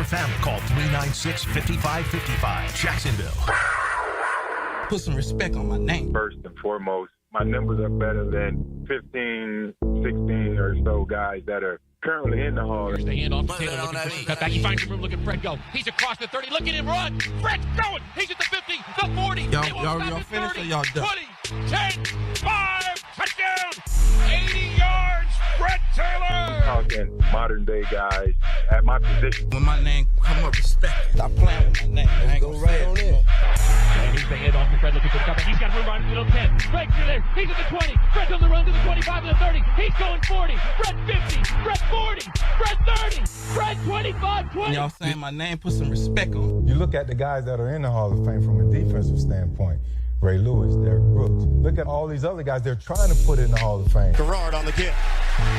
your family. Call 396-5555. Jacksonville. Put some respect on my name. First and foremost, my numbers are better than 15, 16 or so guys that are currently in the Hall. Here's the handoff to Taylor looking for some cut back. He finds the room. Look at Fred go. He's across the 30. Look at him run. Fred's going. He's at the 50, the 40. Y'all finished or y'all done? 20, 10, 5, touchdown. 80 yards. Fred Taylor. Talking modern day guys at my position. When my name come up, respect it. Stop playing with my name. I ain't Go right on in. And here's the handoff to Fred looking for the cutback. He's got room right in the middle 10. Fred's still there. He's at the 20. Fred's on the run to the 25 to the 30. He's going 40. Fred 50. Fred 40. Fred 30. Fred 25, 20. Y'all saying my name, put some respect on it. You look at the guys that are in the Hall of Fame from a defensive standpoint. Ray Lewis, Derrick Brooks. Look at all these other guys they're trying to put in the Hall of Fame. Gerard on the give.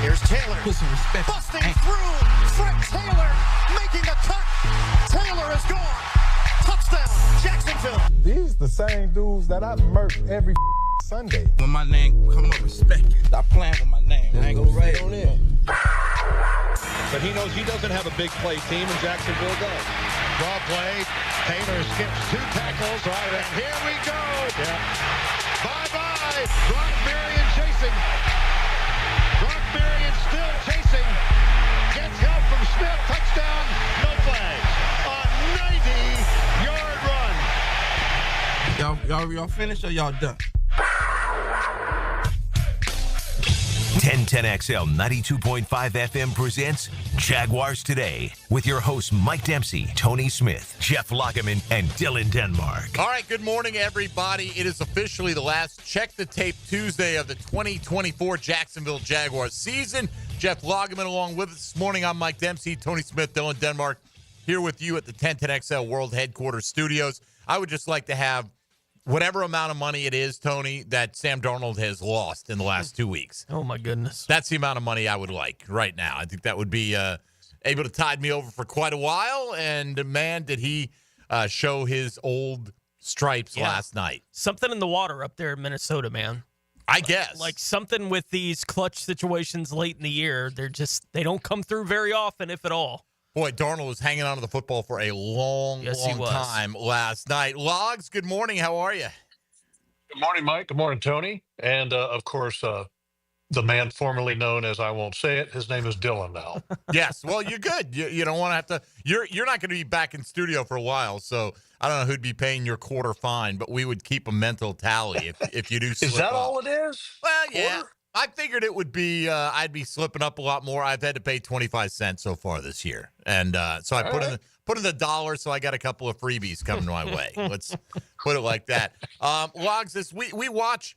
Here's Taylor. Put some respect. Busting through. Fred Taylor making the cut. Taylor is gone. Touchdown, Jacksonville. These the same dudes that I murked every Sunday. When my name come up, respect it. Stop playing with my name. I ain't Go gonna right say on it. in. But he knows he doesn't have a big play team, and Jacksonville does. Draw play. Taylor skips 2 tackles. Right, and here we go. Yeah. Bye-bye. Brock Marion chasing. Brock Marion still chasing. Gets help from Smith. Touchdown. No flags. A 90-yard run. Y'all finished or y'all done? 1010XL 92.5 FM presents Jaguars Today with your hosts Mike Dempsey, Tony Smith, Jeff Lageman, and Dylan Denmark. All right, good morning, everybody. It is officially the last Check the Tape Tuesday of the 2024 Jacksonville Jaguars season. Jeff Lageman along with us this morning. I'm Mike Dempsey, Tony Smith, Dylan Denmark, here with you at the 1010XL World Headquarters Studios. I would just like to have whatever amount of money it is, Tony, that Sam Darnold has lost in the last 2 weeks. Oh, my goodness. That's the amount of money I would like right now. I think that would be able to tide me over for quite a while. And, man, did he show his old stripes last night. Something in the water up there in Minnesota, man. I guess. Like something with these clutch situations late in the year. They don't come through very often, if at all. Boy, Darnold was hanging on to the football for a long time last night. Logs, good morning. How are you? Good morning, Mike. Good morning, Tony. And, of course, the man formerly known as, I won't say it, his name is Dylan now. Yes. Well, you're good. You don't want to have to – you're not going to be back in studio for a while, so I don't know who'd be paying your quarter fine, but we would keep a mental tally if you do slip Is that up. all it is? Well, yeah. Quarter? I figured it would be I'd be slipping up a lot more. I've had to pay 25 cents so far this year. And so I put in the dollar, so I got a couple of freebies coming my way. Let's put it like that. Logs, we watch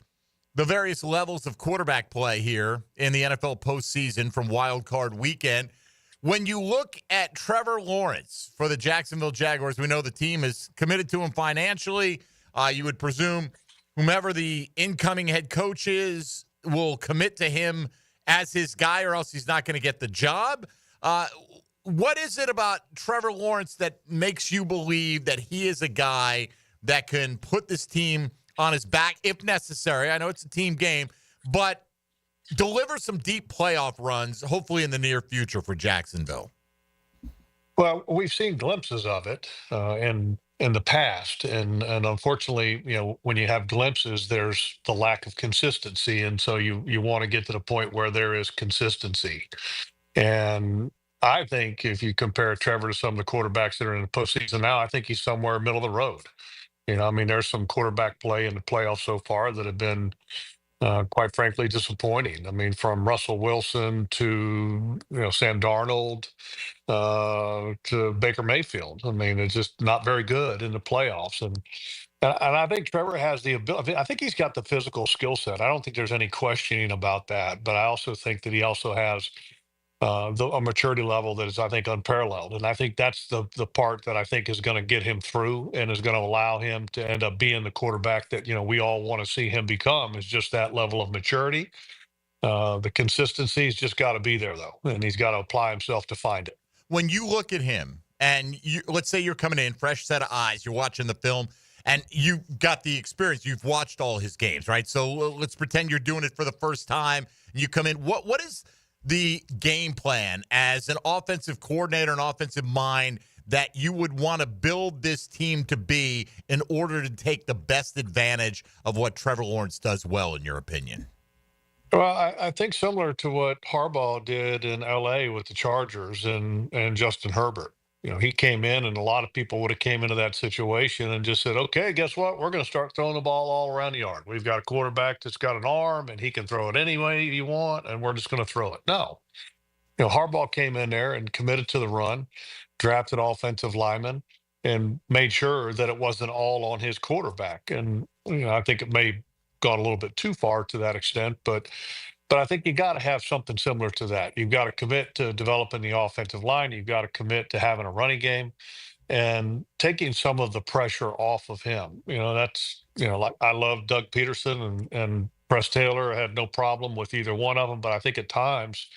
the various levels of quarterback play here in the NFL postseason from Wild Card Weekend. When you look at Trevor Lawrence for the Jacksonville Jaguars, we know the team is committed to him financially. You would presume whomever the incoming head coach is will commit to him as his guy, or else he's not going to get the job. What is it about Trevor Lawrence that makes you believe that he is a guy that can put this team on his back if necessary? I know it's a team game, but deliver some deep playoff runs, hopefully in the near future for Jacksonville. Well, we've seen glimpses of it in the past, and unfortunately, when you have glimpses, there's the lack of consistency, and so you want to get to the point where there is consistency. And I think if you compare Trevor to some of the quarterbacks that are in the postseason now, I think he's somewhere middle of the road. There's some quarterback play in the playoffs so far that have been quite frankly disappointing. From Russell Wilson to Sam Darnold to Baker Mayfield. It's just not very good in the playoffs. And I think Trevor has the ability. I think he's got the physical skill set. I don't think there's any questioning about that. But I also think that he also has a maturity level that is, I think, unparalleled. And I think that's the part that I think is going to get him through and is going to allow him to end up being the quarterback that, we all want to see him become, is just that level of maturity. The consistency's just got to be there, though, and he's got to apply himself to find it. When you look at him and let's say you're coming in, fresh set of eyes, you're watching the film, and you've got the experience. You've watched all his games, right? So let's pretend you're doing it for the first time. And you come in. What is the game plan as an offensive coordinator, an offensive mind that you would want to build this team to be in order to take the best advantage of what Trevor Lawrence does well, in your opinion? Well, I think similar to what Harbaugh did in L.A. with the Chargers and Justin Herbert. He came in, and a lot of people would have came into that situation and just said, okay, guess what? We're going to start throwing the ball all around the yard. We've got a quarterback that's got an arm, and he can throw it any way you want, and we're just going to throw it. No. Harbaugh came in there and committed to the run, drafted offensive linemen, and made sure that it wasn't all on his quarterback. And I think it may have gone a little bit too far to that extent, but I think you got to have something similar to that. You've got to commit to developing the offensive line. You've got to commit to having a running game and taking some of the pressure off of him. That's, like I love Doug Peterson and Press Taylor. I had no problem with either one of them, but I think at times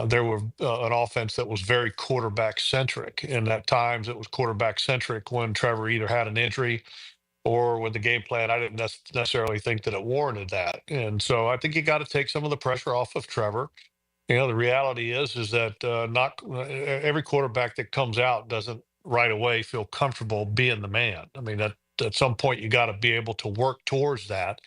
there were an offense that was very quarterback centric. And at times it was quarterback centric when Trevor either had an injury or with the game plan. I didn't necessarily think that it warranted that. And so I think you got to take some of the pressure off of Trevor. The reality is that not every quarterback that comes out doesn't right away feel comfortable being the man. I mean, at some point you got to be able to work towards that.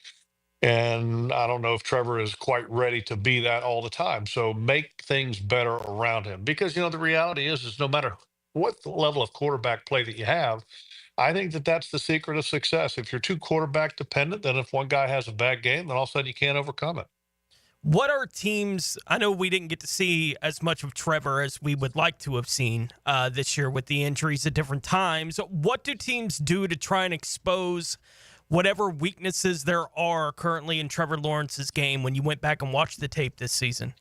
And I don't know if Trevor is quite ready to be that all the time. So make things better around him, because, the reality is no matter what level of quarterback play that you have, I think that that's the secret of success. If you're too quarterback dependent, then if one guy has a bad game, then all of a sudden you can't overcome it. What are teams? I know we didn't get to see as much of Trevor as we would like to have seen this year with the injuries at different times. What do teams do to try and expose whatever weaknesses there are currently in Trevor Lawrence's game when you went back and watched the tape this season?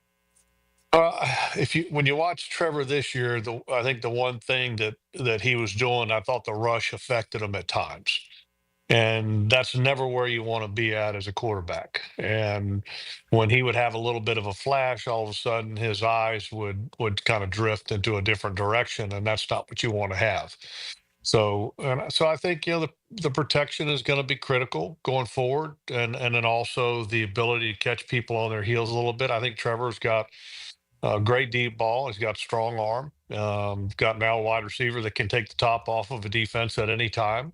When you watch Trevor this year, I think the one thing that he was doing, I thought the rush affected him at times. And that's never where you want to be at as a quarterback. And when he would have a little bit of a flash, all of a sudden his eyes would kind of drift into a different direction, and that's not what you want to have. So I think the protection is going to be critical going forward, and then also the ability to catch people on their heels a little bit. I think Trevor's got a great deep ball. He's got a strong arm. Got now a wide receiver that can take the top off of a defense at any time.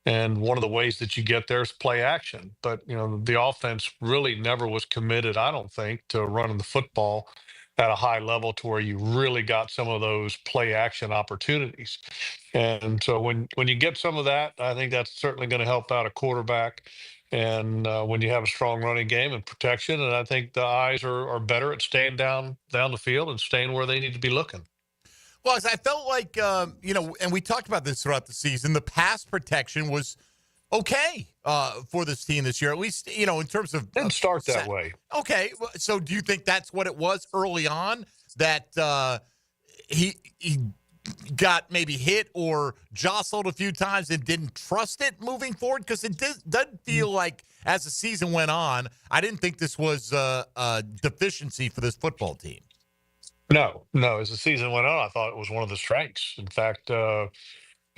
And one of the ways that you get there is play action. But, the offense really never was committed, I don't think, to running the football at a high level to where you really got some of those play action opportunities. And so when you get some of that, I think that's certainly going to help out a quarterback. And when you have a strong running game and protection, and I think the eyes are better at staying down the field and staying where they need to be looking. Well, I felt like, and we talked about this throughout the season, the pass protection was okay for this team this year, at least, in terms of... Didn't start that way. Okay, so do you think that's what it was early on, that he got maybe hit or jostled a few times and didn't trust it moving forward? Because it doesn't feel like, as the season went on, I didn't think this was a deficiency for this football team. No. As the season went on, I thought it was one of the strengths. In fact,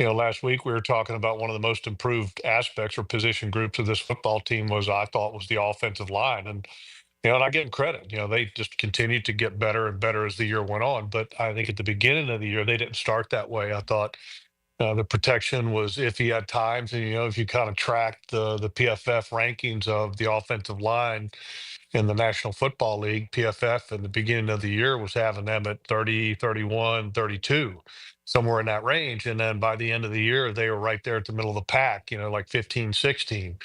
last week we were talking about one of the most improved aspects or position groups of this football team was the offensive line. And, and I give them credit. They just continued to get better and better as the year went on. But I think at the beginning of the year, they didn't start that way. I thought the protection was iffy at times. And, if you kind of tracked the PFF rankings of the offensive line in the National Football League, PFF in the beginning of the year was having them at 30, 31, 32, somewhere in that range. And then by the end of the year, they were right there at the middle of the pack, like 15, 16.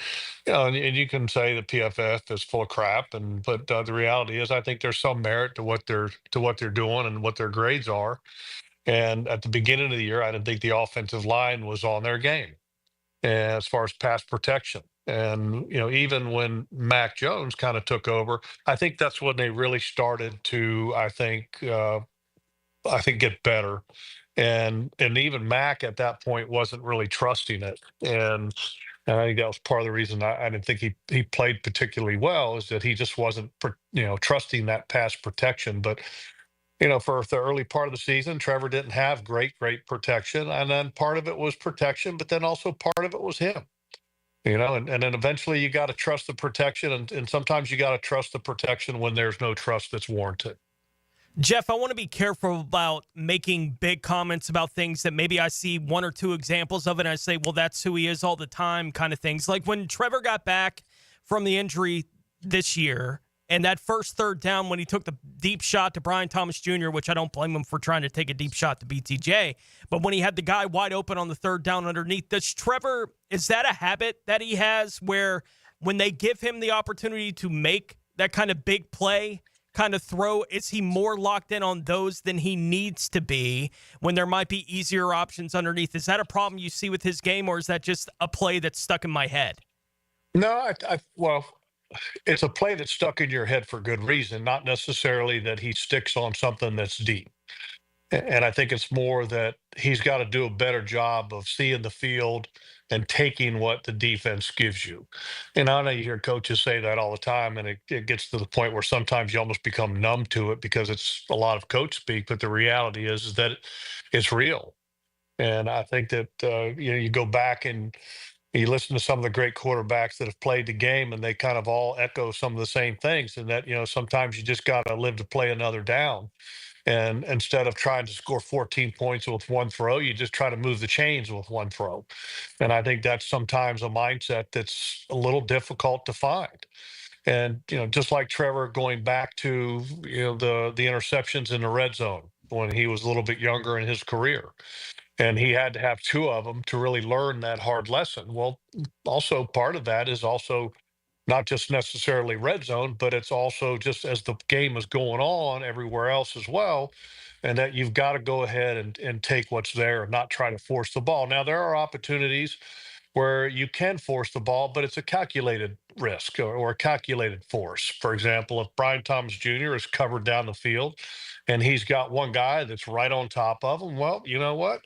And you can say the PFF is full of crap, but the reality is I think there's some merit to what they're doing and what their grades are. And at the beginning of the year, I didn't think the offensive line was on their game as far as pass protection. And, even when Mac Jones kind of took over, I think that's when they really started to, I think get better. And even Mac at that point wasn't really trusting it. And I think that was part of the reason I didn't think he played particularly well, is that he just wasn't, trusting that pass protection. But, for the early part of the season, Trevor didn't have great protection. And then part of it was protection, but then also part of it was him. And then eventually you got to trust the protection, and sometimes you got to trust the protection when there's no trust that's warranted. Jeff, I want to be careful about making big comments about things that maybe I see one or two examples of it and I say, well, that's who he is all the time kind of things. Like when Trevor got back from the injury this year and that first third down when he took the deep shot to Brian Thomas Jr., which I don't blame him for trying to take a deep shot to BTJ, but when he had the guy wide open on the third down underneath, is that a habit that he has where when they give him the opportunity to make that kind of big play, kind of throw, is he more locked in on those than he needs to be when there might be easier options underneath? Is that a problem you see with his game, or is that just a play that's stuck in my head? No, well, it's a play that's stuck in your head for good reason, not necessarily that he sticks on something that's deep. And I think it's more that he's got to do a better job of seeing the field and taking what the defense gives you. And I know you hear coaches say that all the time, and it gets to the point where sometimes you almost become numb to it because it's a lot of coach speak. But the reality is that it's real. And I think that you go back and you listen to some of the great quarterbacks that have played the game, and they kind of all echo some of the same things. And that sometimes you just got to live to play another down. And instead of trying to score 14 points with one throw, you just try to move the chains with one throw. And I think that's sometimes a mindset that's a little difficult to find. And, just like Trevor going back to, the interceptions in the red zone when he was a little bit younger in his career. And he had to have two of them to really learn that hard lesson. Well, also part of that is also not just necessarily red zone, but it's also just as the game is going on everywhere else as well. And that you've got to go ahead and take what's there and not try to force the ball. Now, there are opportunities where you can force the ball, but it's a calculated risk or a calculated force. For example, if Brian Thomas Jr. is covered down the field and he's got one guy that's right on top of him, well, you know what?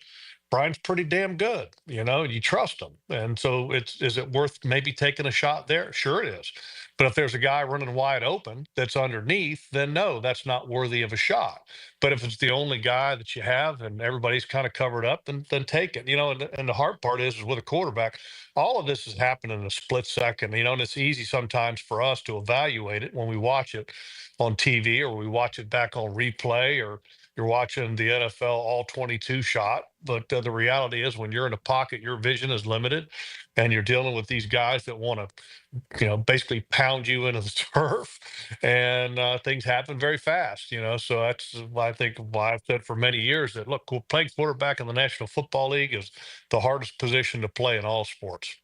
Brian's pretty damn good, you trust him. And so is it worth maybe taking a shot there? Sure it is. But if there's a guy running wide open that's underneath, then no, that's not worthy of a shot. But if it's the only guy that you have and everybody's kind of covered up, then take it. And the hard part is with a quarterback, all of this is happening in a split second, and it's easy sometimes for us to evaluate it when we watch it on TV or we watch it back on replay or you're watching the NFL all 22 shot. But the reality is when you're in a pocket, your vision is limited and you're dealing with these guys that want to, basically pound you into the turf and things happen very fast, So that's why I've said for many years that, look, playing quarterback in the National Football League is the hardest position to play in all sports.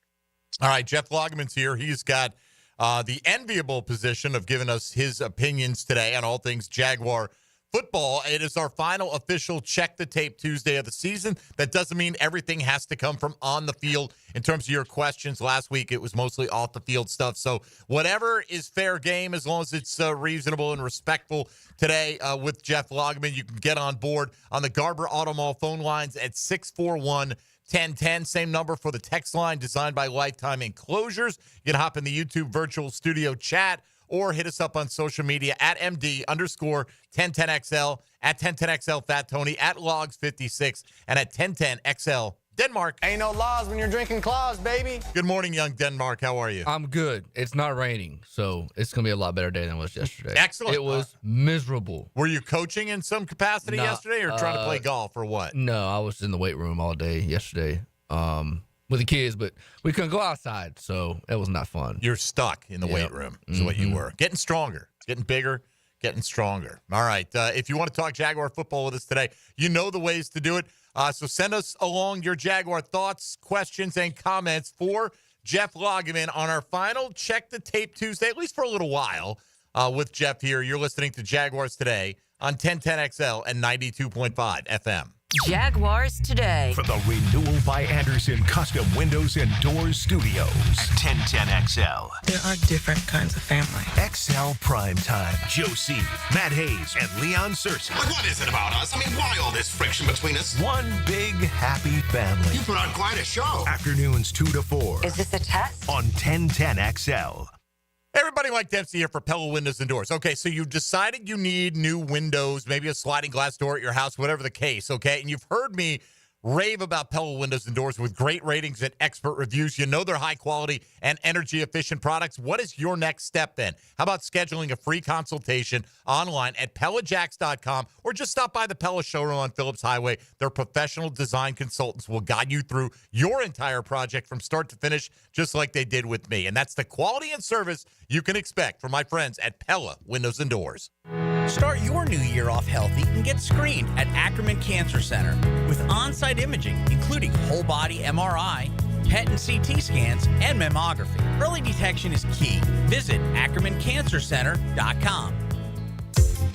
All right, Jeff Lageman's here. He's got the enviable position of giving us his opinions today on all things Jaguar football. It is our final official Check the Tape Tuesday of the season. That doesn't mean everything has to come from on the field in terms of your questions. Last week, it was mostly off the field stuff. So whatever is fair game, as long as it's reasonable and respectful today with Jeff Lageman, you can get on board on the Garber Auto Mall phone lines at 641-1010. Same number for the text line designed by Lifetime Enclosures. You can hop in the YouTube virtual studio chat or hit us up on social media at MD_1010XL, at 1010XL Fat Tony, at Logs56, and at 1010XL Denmark. Ain't no laws when you're drinking claws, baby. Good morning, young Denmark. How are you? I'm good. It's not raining, so it's going to be a lot better day than it was yesterday. Excellent. It was miserable. Were you coaching in some capacity yesterday or trying to play golf or what? No, I was in the weight room all day yesterday with the kids, but we couldn't go outside, so it was not fun. You're stuck in the weight room is what you were. Getting stronger, getting bigger, getting stronger. All right. If you want to talk Jaguar football with us today, you know the ways to do it. So send us along your Jaguar thoughts, questions, and comments for Jeff Lageman on our final Check the Tape Tuesday, at least for a little while, with Jeff here. You're listening to Jaguars Today on 1010XL and 92.5 FM. Jaguars Today. For the Renewal by Anderson Custom Windows and Doors Studios. 1010XL. There are different kinds of family. XL Primetime. Joe C., Matt Hayes, and Leon Searcy. Like, what is it about us? I mean, why all this friction between us? One big happy family. You put on quite a show. Afternoons 2 to 4. Is this a test? On 1010XL. Everybody, Mike Dempsey here for Pella Windows and Doors. Okay, so you've decided you need new windows, maybe a sliding glass door at your house, whatever the case, okay? And you've heard me rave about Pella Windows and Doors with great ratings and expert reviews. You know they're high quality and energy efficient products. What is your next step then? How about scheduling a free consultation online at PellaJacks.com or just stop by the Pella showroom on Phillips Highway. Their professional design consultants will guide you through your entire project from start to finish, just like they did with me. And that's the quality and service you can expect from my friends at Pella Windows and Doors. Start your new year off healthy and get screened at Ackerman Cancer Center with on-site imaging, including whole-body MRI, PET and CT scans, and mammography. Early detection is key. Visit AckermanCancerCenter.com.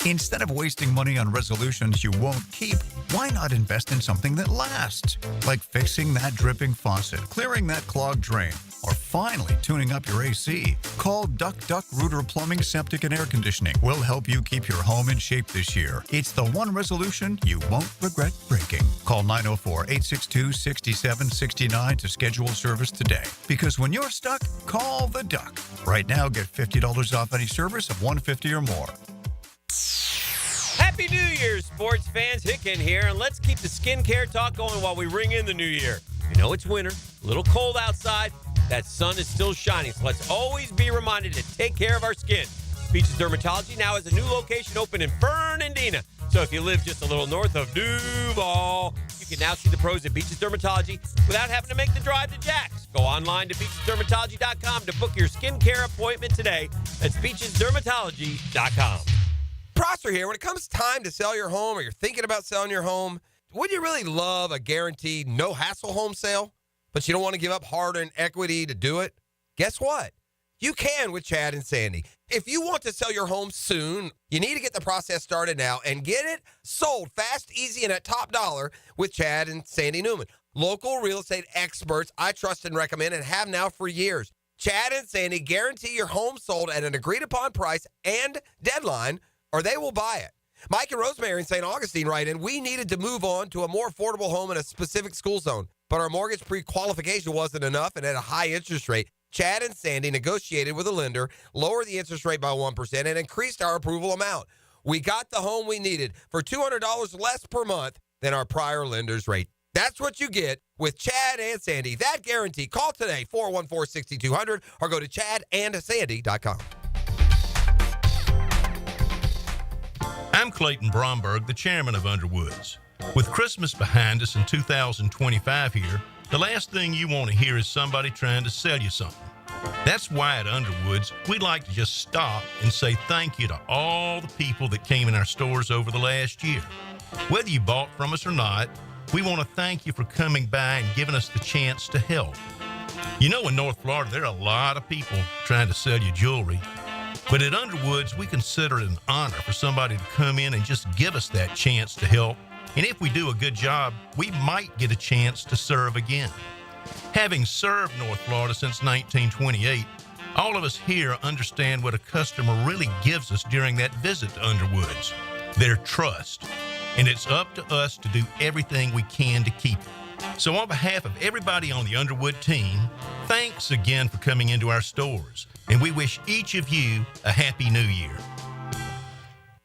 Instead of wasting money on resolutions you won't keep, why not invest in something that lasts? Like fixing that dripping faucet, clearing that clogged drain, or finally tuning up your AC. Call Duck Rooter Plumbing, Septic, and Air Conditioning. We'll help you keep your home in shape this year. It's the one resolution you won't regret breaking. Call 904-862-6769 to schedule service today. Because when you're stuck, call the Duck. Right now, get $50 off any service of $150 or more. Happy New Year, sports fans. Hicken here, and let's keep the skincare talk going while we ring in the new year. You know it's winter, a little cold outside. That sun is still shining, so let's always be reminded to take care of our skin. Beaches Dermatology now has a new location open in Fernandina. So if you live just a little north of Duval, you can now see the pros at Beaches Dermatology without having to make the drive to Jax. Go online to beachesdermatology.com to book your skincare appointment today. That's beachesdermatology.com. Prosser here. When it comes time to sell your home or you're thinking about selling your home, wouldn't you really love a guaranteed no-hassle home sale? But you don't want to give up hard-earned equity to do it? Guess what? You can with Chad and Sandy. If you want to sell your home soon, you need to get the process started now and get it sold fast, easy, and at top dollar with Chad and Sandy Newman. Local real estate experts I trust and recommend and have now for years. Chad and Sandy guarantee your home sold at an agreed-upon price and deadline, or they will buy it. Mike and Rosemary in St. Augustine write in, we needed to move on to a more affordable home in a specific school zone, but our mortgage pre-qualification wasn't enough and at a high interest rate. Chad and Sandy negotiated with a lender, lowered the interest rate by 1%, and increased our approval amount. We got the home we needed for $200 less per month than our prior lender's rate. That's what you get with Chad and Sandy. That guarantee. Call today, 414-6200, or go to chadandsandy.com. I'm Clayton Bromberg, the chairman of Underwoods. With Christmas behind us and 2025 here, the last thing you want to hear is somebody trying to sell you something. That's why at Underwoods, we'd like to just stop and say thank you to all the people that came in our stores over the last year. Whether you bought from us or not, we want to thank you for coming by and giving us the chance to help. You know, in North Florida, there are a lot of people trying to sell you jewelry. But at Underwoods, we consider it an honor for somebody to come in and just give us that chance to help. And if we do a good job, we might get a chance to serve again. Having served North Florida since 1928, all of us here understand what a customer really gives us during that visit to Underwoods, their trust. And it's up to us to do everything we can to keep it. So on behalf of everybody on the Underwood team, thanks again for coming into our stores. And we wish each of you a happy new year.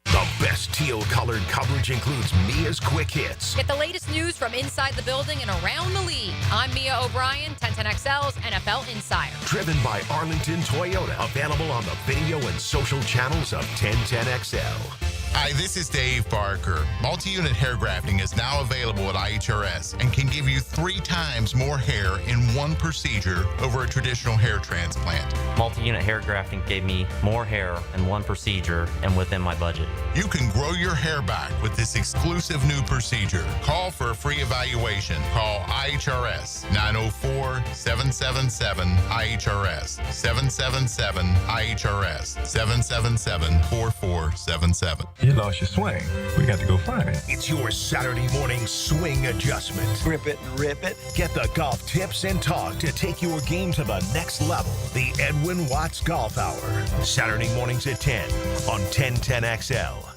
The best teal-colored coverage includes Mia's quick hits. Get the latest news from inside the building and around the league. I'm Mia O'Brien, 1010XL's NFL Insider. Driven by Arlington Toyota. Available on the video and social channels of 1010XL. Hi, this is Dave Barker. Multi-unit hair grafting is now available at IHRS and can give you 3 times more hair in one procedure over a traditional hair transplant. Multi-unit hair grafting gave me more hair in one procedure and within my budget. You can grow your hair back with this exclusive new procedure. Call for a free evaluation. Call IHRS 904-777-IHRS 777-IHRS 777-4477. You lost your swing. We got to go find it. It's your Saturday morning swing adjustment. Grip it and rip it. Get the golf tips and talk to take your game to the next level. The Edwin Watts Golf Hour. Saturday mornings at 10 on 1010XL.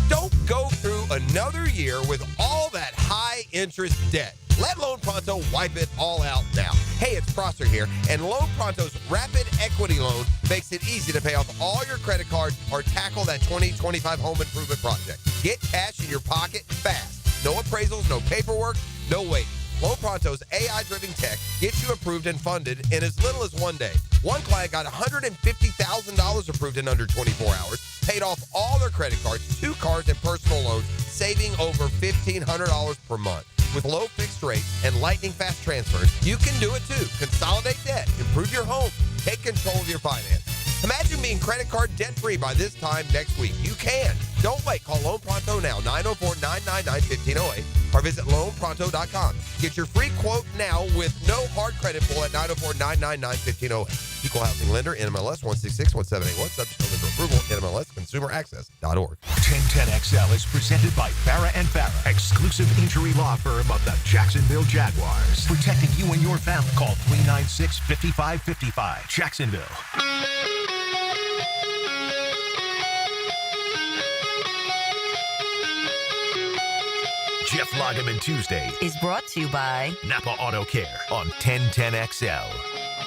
Don't go through another year with all that high-interest debt. Let Loan Pronto wipe it all out now. Hey, it's Prosser here, and Loan Pronto's Rapid Equity Loan makes it easy to pay off all your credit cards or tackle that 2025 home improvement project. Get cash in your pocket fast. No appraisals, no paperwork, No waiting. Loan Pronto's AI-driven tech gets you approved and funded in as little as 1 day. One client got $150,000 approved in under 24 hours, paid off all their credit cards, 2 cars, and personal loans, saving over $1,500 per month. With low fixed rates and lightning fast transfers, you can do it too. Consolidate debt, improve your home, take control of your finances. Imagine being credit card debt-free by this time next week. You can. Don't wait. Call Loan Pronto now, 904-999-1508, or visit loanpronto.com. Get your free quote now with no hard credit pull at 904-999-1508. Equal housing lender, NMLS 166178. Subject to lender approval, NMLS consumeraccess.org. 1010XL is presented by Farah and Farah, exclusive injury law firm of the Jacksonville Jaguars. Protecting you and your family. Call 396-5555. Jacksonville. Jeff Lageman Tuesday is brought to you by Napa Auto Care on 1010XL.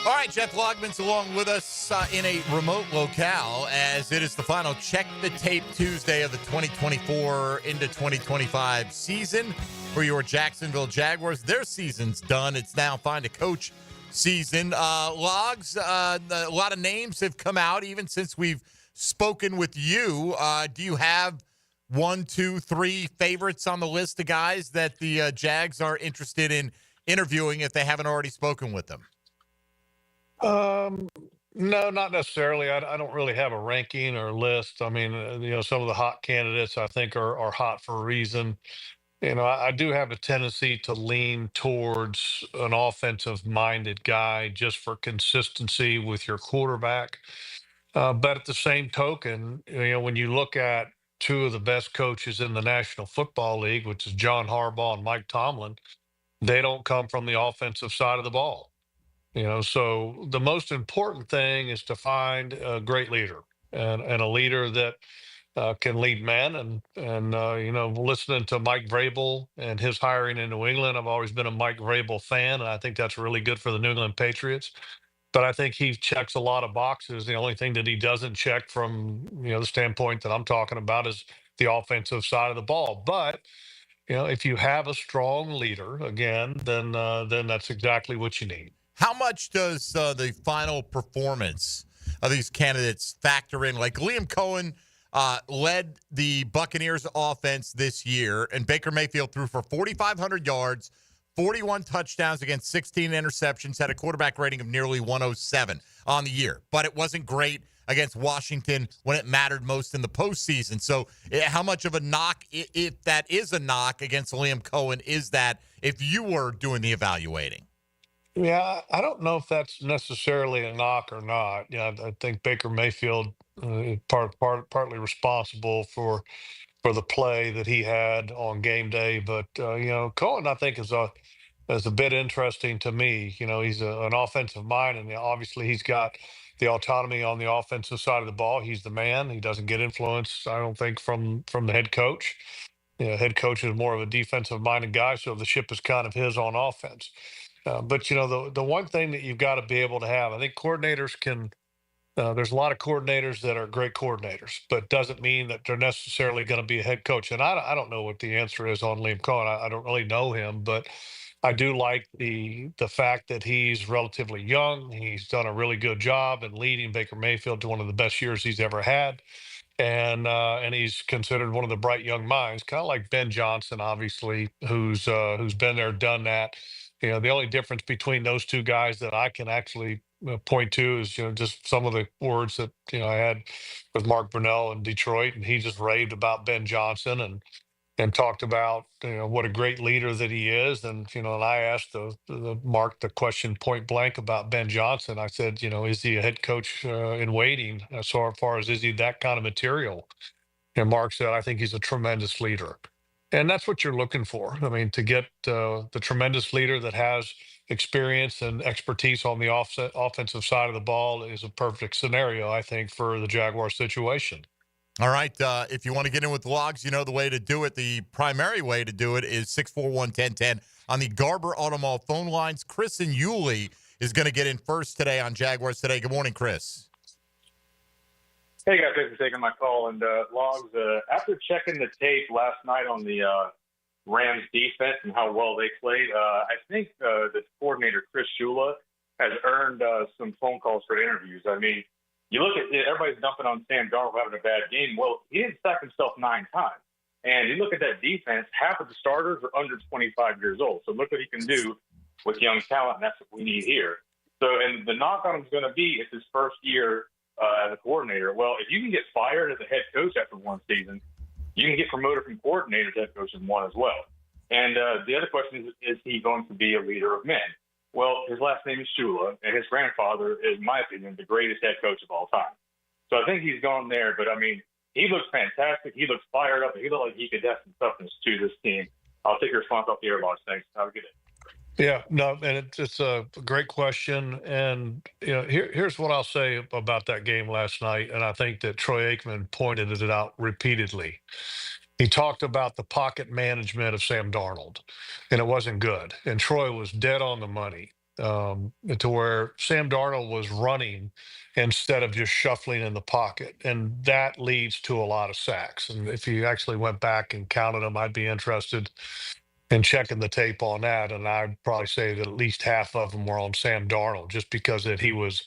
All right, Jeff Lageman's along with us in a remote locale as it is the final Check the Tape Tuesday of the 2024 into 2025 season for your Jacksonville Jaguars. Their season's done. It's now Find a Coach season. Logs, a lot of names have come out even since we've spoken with you. Do you have 1, 2, 3 favorites on the list of guys that the Jags are interested in interviewing if they haven't already spoken with them? No, not necessarily. I don't really have a ranking or list. I mean, some of the hot candidates I think are hot for a reason. I do have a tendency to lean towards an offensive-minded guy just for consistency with your quarterback. But at the same token, when you look at 2 of the best coaches in the National Football League, which is John Harbaugh and Mike Tomlin, they don't come from the offensive side of the ball. So the most important thing is to find a great leader and a leader that can lead men. And listening to Mike Vrabel and his hiring in New England, I've always been a Mike Vrabel fan, and I think that's really good for the New England Patriots. But I think he checks a lot of boxes. The only thing that he doesn't check from, the standpoint that I'm talking about is the offensive side of the ball. But, if you have a strong leader, again, then that's exactly what you need. How much does the final performance of these candidates factor in? Like Liam Cohen led the Buccaneers offense this year, and Baker Mayfield threw for 4,500 yards, 41 touchdowns against 16 interceptions, had a quarterback rating of nearly 107 on the year. But it wasn't great against Washington when it mattered most in the postseason. So how much of a knock, if that is a knock against Liam Cohen, is that if you were doing the evaluating? Yeah, I don't know if that's necessarily a knock or not. I think Baker Mayfield is partly responsible for the play that he had on game day. But Cohen, I think, is a bit interesting to me. He's an offensive mind, and obviously he's got the autonomy on the offensive side of the ball. He's the man. He doesn't get influence, I don't think, from the head coach. Head coach is more of a defensive-minded guy, so the ship is kind of his on offense. But the one thing that you've got to be able to have, I think coordinators can. There's a lot of coordinators that are great coordinators, but doesn't mean that they're necessarily going to be a head coach. And I don't know what the answer is on Liam Cohen. I don't really know him, but I do like the fact that he's relatively young. He's done a really good job in leading Baker Mayfield to one of the best years he's ever had. And he's considered one of the bright young minds, kind of like Ben Johnson, obviously, who's been there, done that. The only difference between those 2 guys that I can actually point to is, just some of the words that, I had with Mark Brunell in Detroit, and he just raved about Ben Johnson and talked about, what a great leader that he is. And, and I asked the Mark the question point blank about Ben Johnson. I said, is he a head coach in waiting as far as is he that kind of material? And Mark said, I think he's a tremendous leader. And that's what you're looking for. I mean, to get the tremendous leader that has experience and expertise on the offensive side of the ball is a perfect scenario, I think, for the Jaguars situation. All right. If you want to get in with Logs, the way to do it. The primary way to do it is 641-1010 on the Garber Automall phone lines. Chris and Yulee is going to get in first today on Jaguars Today. Good morning, Chris. Hey, guys, thanks for taking my call. And Logs, after checking the tape last night on the Rams defense and how well they played. I think the coordinator, Chris Shula, has earned some phone calls for interviews. I mean, you look at it, everybody's dumping on Sam Darnold having a bad game. Well, he didn't sack himself 9 times. And you look at that defense, half of the starters are under 25 years old. So look what he can do with young talent, and that's what we need here. So, and the knock on him is going to be it's his first year as a coordinator. Well, if you can get fired as a head coach after one season, you can get promoted from coordinator to head coach in one as well. And the other question is he going to be a leader of men? Well, his last name is Shula, and his grandfather is, in my opinion, the greatest head coach of all time. So I think he's gone there. But, I mean, he looks fantastic. He looks fired up. He looks like he could add some toughness to this team. I'll take your response off the air, Logs. Thanks. Have a good day. Yeah, no, and it's a great question. And, here's what I'll say about that game last night. And I think that Troy Aikman pointed it out repeatedly. He talked about the pocket management of Sam Darnold, and it wasn't good. And Troy was dead on the money to where Sam Darnold was running instead of just shuffling in the pocket. And that leads to a lot of sacks. And if you actually went back and counted them, I'd be interested in checking the tape on that. And I'd probably say that at least half of them were on Sam Darnold, just because that he was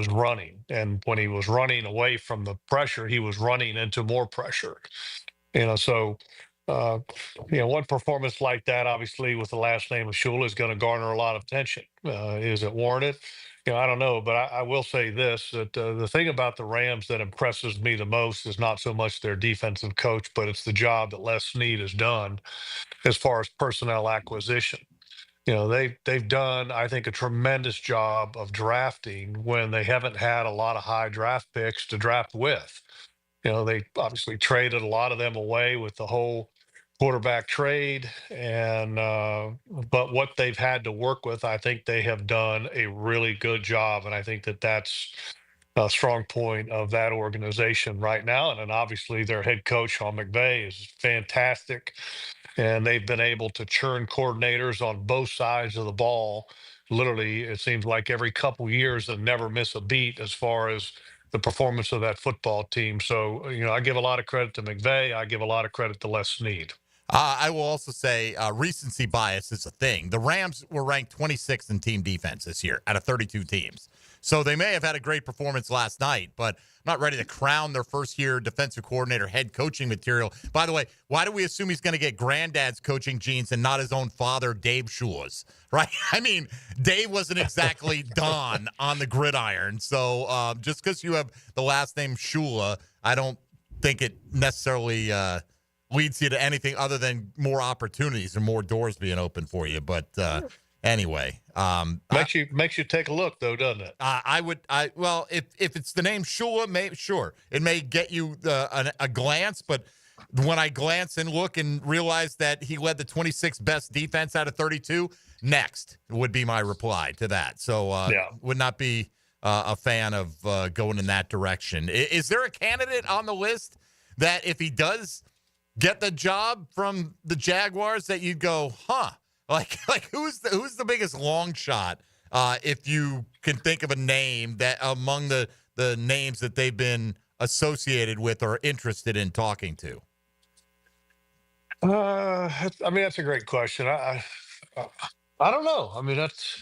running. And when he was running away from the pressure, he was running into more pressure. So one performance like that, obviously, with the last name of Shula, is going to garner a lot of attention. Is it warranted? I don't know, but I will say this, that the thing about the Rams that impresses me the most is not so much their defensive coach, but it's the job that Les Snead has done as far as personnel acquisition. They've done, I think, a tremendous job of drafting when they haven't had a lot of high draft picks to draft with. They obviously traded a lot of them away with the whole quarterback trade, and but what they've had to work with, I think they have done a really good job, and I think that that's a strong point of that organization right now. And then obviously their head coach, Sean McVay, is fantastic, and they've been able to churn coordinators on both sides of the ball. Literally, it seems like every couple years and never miss a beat as far as the performance of that football team. So, I give a lot of credit to McVay. I give a lot of credit to Les Snead. I will also say recency bias is a thing. The Rams were ranked 26th in team defense this year out of 32 teams. So they may have had a great performance last night, but I'm not ready to crown their first-year defensive coordinator head coaching material. By the way, why do we assume he's going to get granddad's coaching genes and not his own father, Dave Shula's, right? I mean, Dave wasn't exactly Don on the gridiron. So just because you have the last name Shula, I don't think it necessarily leads you to anything other than more opportunities and more doors being open for you. But anyway, makes you take a look, though, doesn't it? Well, if it's the name Shula, sure, it may get you a glance. But when I glance and look and realize that he led the 26th best defense out of 32, next would be my reply to that. So would not be a fan of going in that direction. Is there a candidate on the list that if he does get the job from the Jaguars that you'd go, like who's the biggest long shot if you can think of a name that among the names that they've been associated with or interested in talking to? That's a great question. I don't know. I mean, that's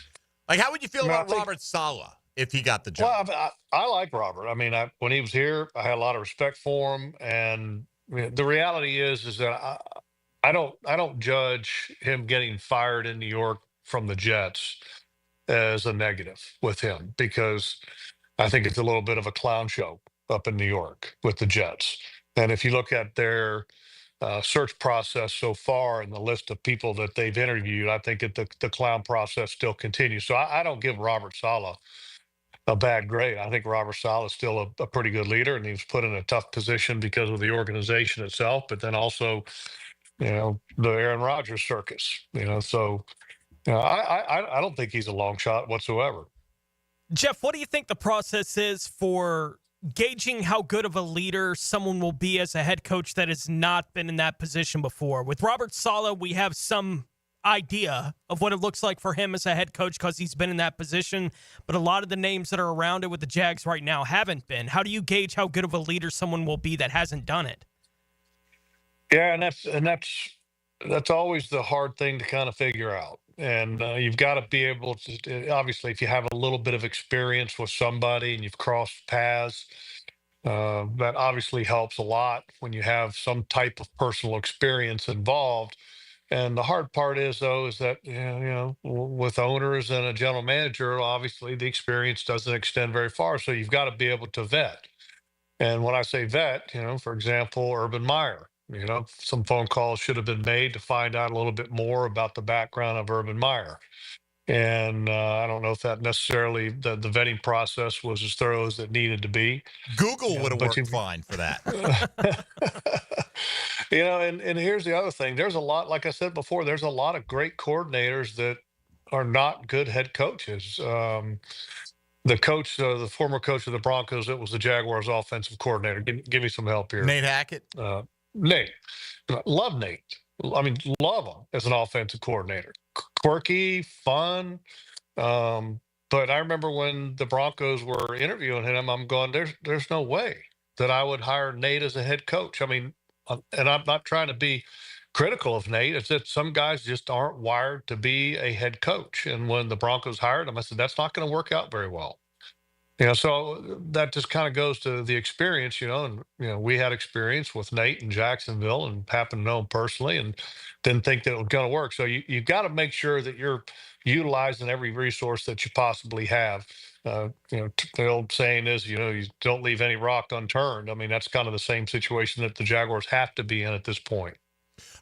like, how would you feel about Robert Saleh if he got the job? Well, I like Robert. I mean, when he was here, I had a lot of respect for him, and the reality is that I don't judge him getting fired in New York from the Jets as a negative with him, because I think it's a little bit of a clown show up in New York with the Jets. And if you look at their search process so far and the list of people that they've interviewed, I think that the clown process still continues. So I don't give Robert Saleh a bad grade. I think Robert Saleh is still a pretty good leader, and he was put in a tough position because of the organization itself, but then also, the Aaron Rodgers circus, so I don't think he's a long shot whatsoever. Jeff, what do you think the process is for gauging how good of a leader someone will be as a head coach that has not been in that position before? With Robert Saleh, we have some idea of what it looks like for him as a head coach because he's been in that position, but a lot of the names that are around it with the Jags right now haven't been. How do you gauge how good of a leader someone will be that hasn't done it? Yeah, and that's That's always the hard thing to kind of figure out. And you've got to be able obviously, if you have a little bit of experience with somebody and you've crossed paths, that obviously helps a lot when you have some type of personal experience involved. And the hard part is, though, is that, with owners and a general manager, obviously the experience doesn't extend very far. So you've got to be able to vet. And when I say vet, for example, Urban Meyer, some phone calls should have been made to find out a little bit more about the background of Urban Meyer. And I don't know if that necessarily, the vetting process was as thorough as it needed to be. Google would have worked fine for that. And here's the other thing. There's a lot, like I said before, there's a lot of great coordinators that are not good head coaches. The coach, the former coach of the Broncos, it was the Jaguars offensive coordinator. Give me some help here. Nate Hackett? Nate. Love Nate. I mean, love him as an offensive coordinator. Quirky, fun. But I remember when the Broncos were interviewing him, I'm going, there's no way that I would hire Nate as a head coach. I mean, and I'm not trying to be critical of Nate. It's that some guys just aren't wired to be a head coach. And when the Broncos hired him, I said, that's not going to work out very well. So that just kind of goes to the experience, and, we had experience with Nate in Jacksonville and happened to know him personally and didn't think that it was going to work. So you got to make sure that you're utilizing every resource that you possibly have. The old saying is, you don't leave any rock unturned. I mean, that's kind of the same situation that the Jaguars have to be in at this point.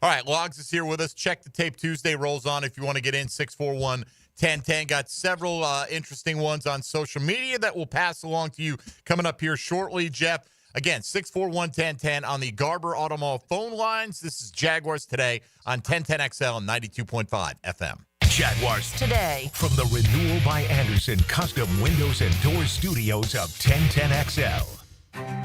All right, Logs is here with us. Check the Tape Tuesday rolls on if you want to get in, 641-1010. Got several interesting ones on social media that we'll pass along to you coming up here shortly, Jeff. Again, 641-1010 on the Garber Automall phone lines. This is Jaguars Today on 1010XL and 92.5 FM. Jaguars Today. From the Renewal by Anderson Custom Windows and Doors Studios of 1010XL.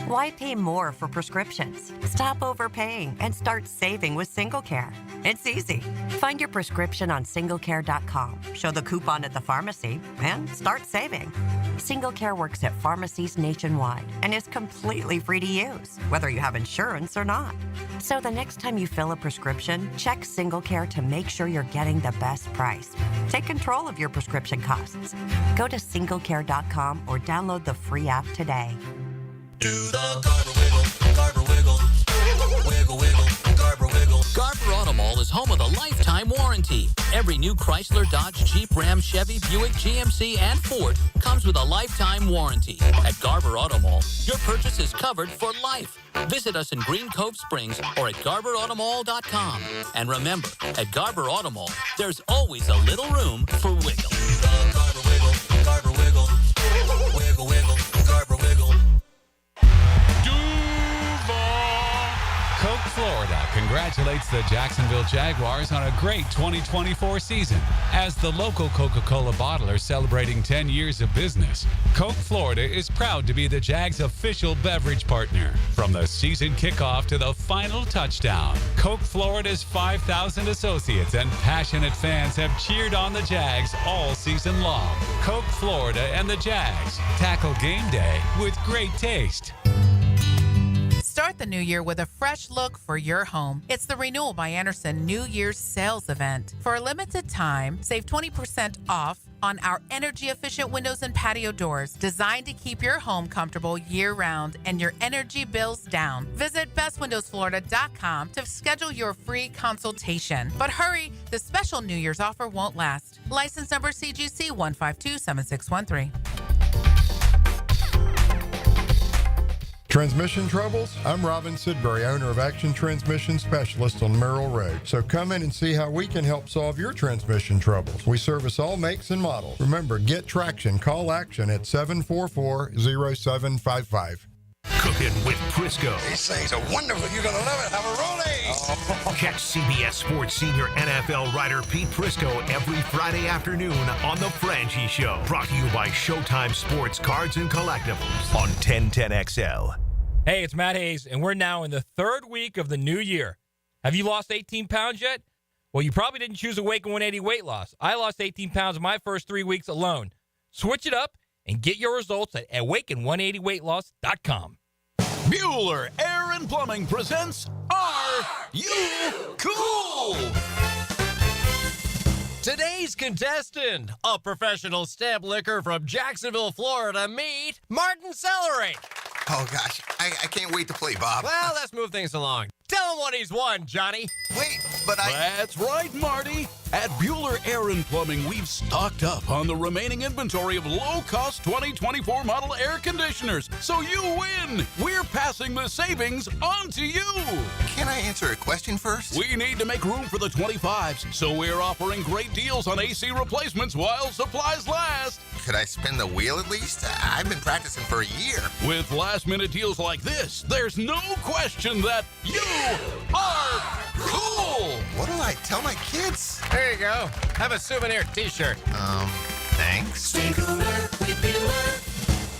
Why pay more for prescriptions? Stop overpaying and start saving with SingleCare. It's easy. Find your prescription on singlecare.com, show the coupon at the pharmacy, and start saving. SingleCare works at pharmacies nationwide and is completely free to use, whether you have insurance or not. So the next time you fill a prescription, check SingleCare to make sure you're getting the best price. Take control of your prescription costs. Go to singlecare.com or download the free app today. Do the Garber wiggle, Garber wiggle, wiggle, wiggle, Garber wiggle. Garber Automall is home of the lifetime warranty. Every new Chrysler, Dodge, Jeep, Ram, Chevy, Buick, GMC, and Ford comes with a lifetime warranty. At Garber Automall, your purchase is covered for life. Visit us in Green Cove Springs or at GarberAutomall.com. And remember, at Garber Automall, there's always a little room for wiggle. Do the Garber wiggle, Garber wiggle, wiggle, wiggle, Garber wiggle. Coke, Florida congratulates the Jacksonville Jaguars on a great 2024 season. As the local Coca-Cola bottler celebrating 10 years of business, Coke, Florida is proud to be the Jags' official beverage partner. From the season kickoff to the final touchdown, Coke, Florida's 5,000 associates and passionate fans have cheered on the Jags all season long. Coke, Florida and the Jags tackle game day with great taste. Start the new year with a fresh look for your home. It's the Renewal by Anderson New Year's sales event. For a limited time, save 20% off on our energy-efficient windows and patio doors designed to keep your home comfortable year-round and your energy bills down. Visit bestwindowsflorida.com to schedule your free consultation. But hurry, the special New Year's offer won't last. License number CGC 1527613. Transmission troubles? I'm Robin Sidbury, owner of Action Transmission Specialist on Merrill Road. So come in and see how we can help solve your transmission troubles. We service all makes and models. Remember, get traction. Call Action at 744-0755. Cooking with Prisco. These things are wonderful. You're going to love it. Have a rollie. Catch CBS Sports senior NFL writer Pete Prisco every Friday afternoon on The Franchi Show. Brought to you by Showtime Sports Cards and Collectibles on 1010XL. Hey, it's Matt Hayes, and we're now in the third week of the new year. Have you lost 18 pounds yet? Well, you probably didn't choose Awaken 180 weight loss. I lost 18 pounds in my first 3 weeks alone. Switch it up and get your results at awaken180weightloss.com. Bueller Air Aaron Plumbing presents Are You Cool? Today's contestant, a professional stamp licker from Jacksonville, Florida, meet Martin Celery. Oh, gosh. I can't wait to play, Bob. Well, let's move things along. Tell him what he's won, Johnny. Wait, but I... That's right, Marty. At Bueller Aaron Plumbing, we've stocked up on the remaining inventory of low-cost 2024 model air conditioners. So you win. We're passing the savings on to you. Can I answer a question first? We need to make room for the 25s, so we're offering great deals on AC replacements while supplies last. Could I spin the wheel at least? I've been practicing for a year. With last-minute deals like this, there's no question that you are cool. What do I tell my kids? There you go. Have a souvenir t-shirt. Thanks. Stay cooler with Bueller.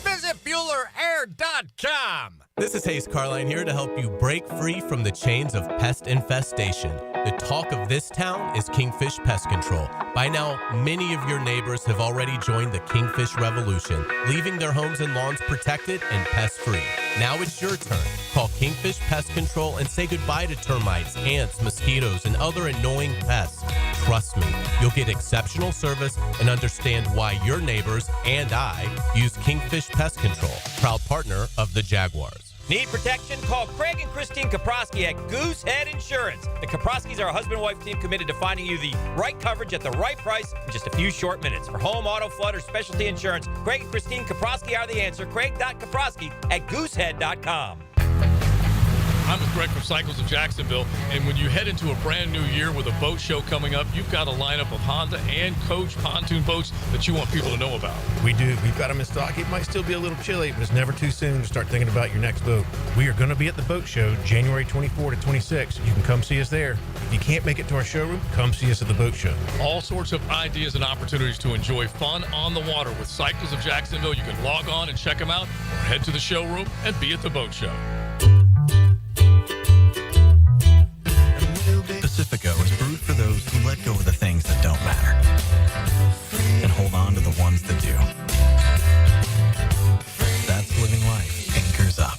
Visit BuellerAir.com. This is Hayes Carline here to help you break free from the chains of pest infestation. The talk of this town is Kingfish Pest Control. By now, many of your neighbors have already joined the Kingfish Revolution, leaving their homes and lawns protected and pest-free. Now it's your turn. Call Kingfish Pest Control and say goodbye to termites, ants, mosquitoes, and other annoying pests. Trust me, you'll get exceptional service and understand why your neighbors and I use Kingfish Pest Control, proud partner of the Jaguars. Need protection? Call Craig and Christine Kaprosky at Goosehead Insurance. The Kaproskys are a husband-wife team committed to finding you the right coverage at the right price in just a few short minutes. For home, auto, flood, or specialty insurance, Craig and Christine Kaprosky are the answer. Craig.Kaprosky at Goosehead.com. I'm with Greg from Cycles of Jacksonville, and when you head into a brand new year with a boat show coming up, you've got a lineup of Honda and Coach pontoon boats that you want people to know about. We do. We've got them in stock. It might still be a little chilly, but it's never too soon to start thinking about your next boat. We are going to be at the boat show January 24 to 26. You can come see us there. If you can't make it to our showroom, come see us at the boat show. All sorts of ideas and opportunities to enjoy fun on the water with Cycles of Jacksonville. You can log on and check them out, or head to the showroom and be at the boat show. Pacifico is brewed for those who let go of the things that don't matter and hold on to the ones that do. That's living life anchors up.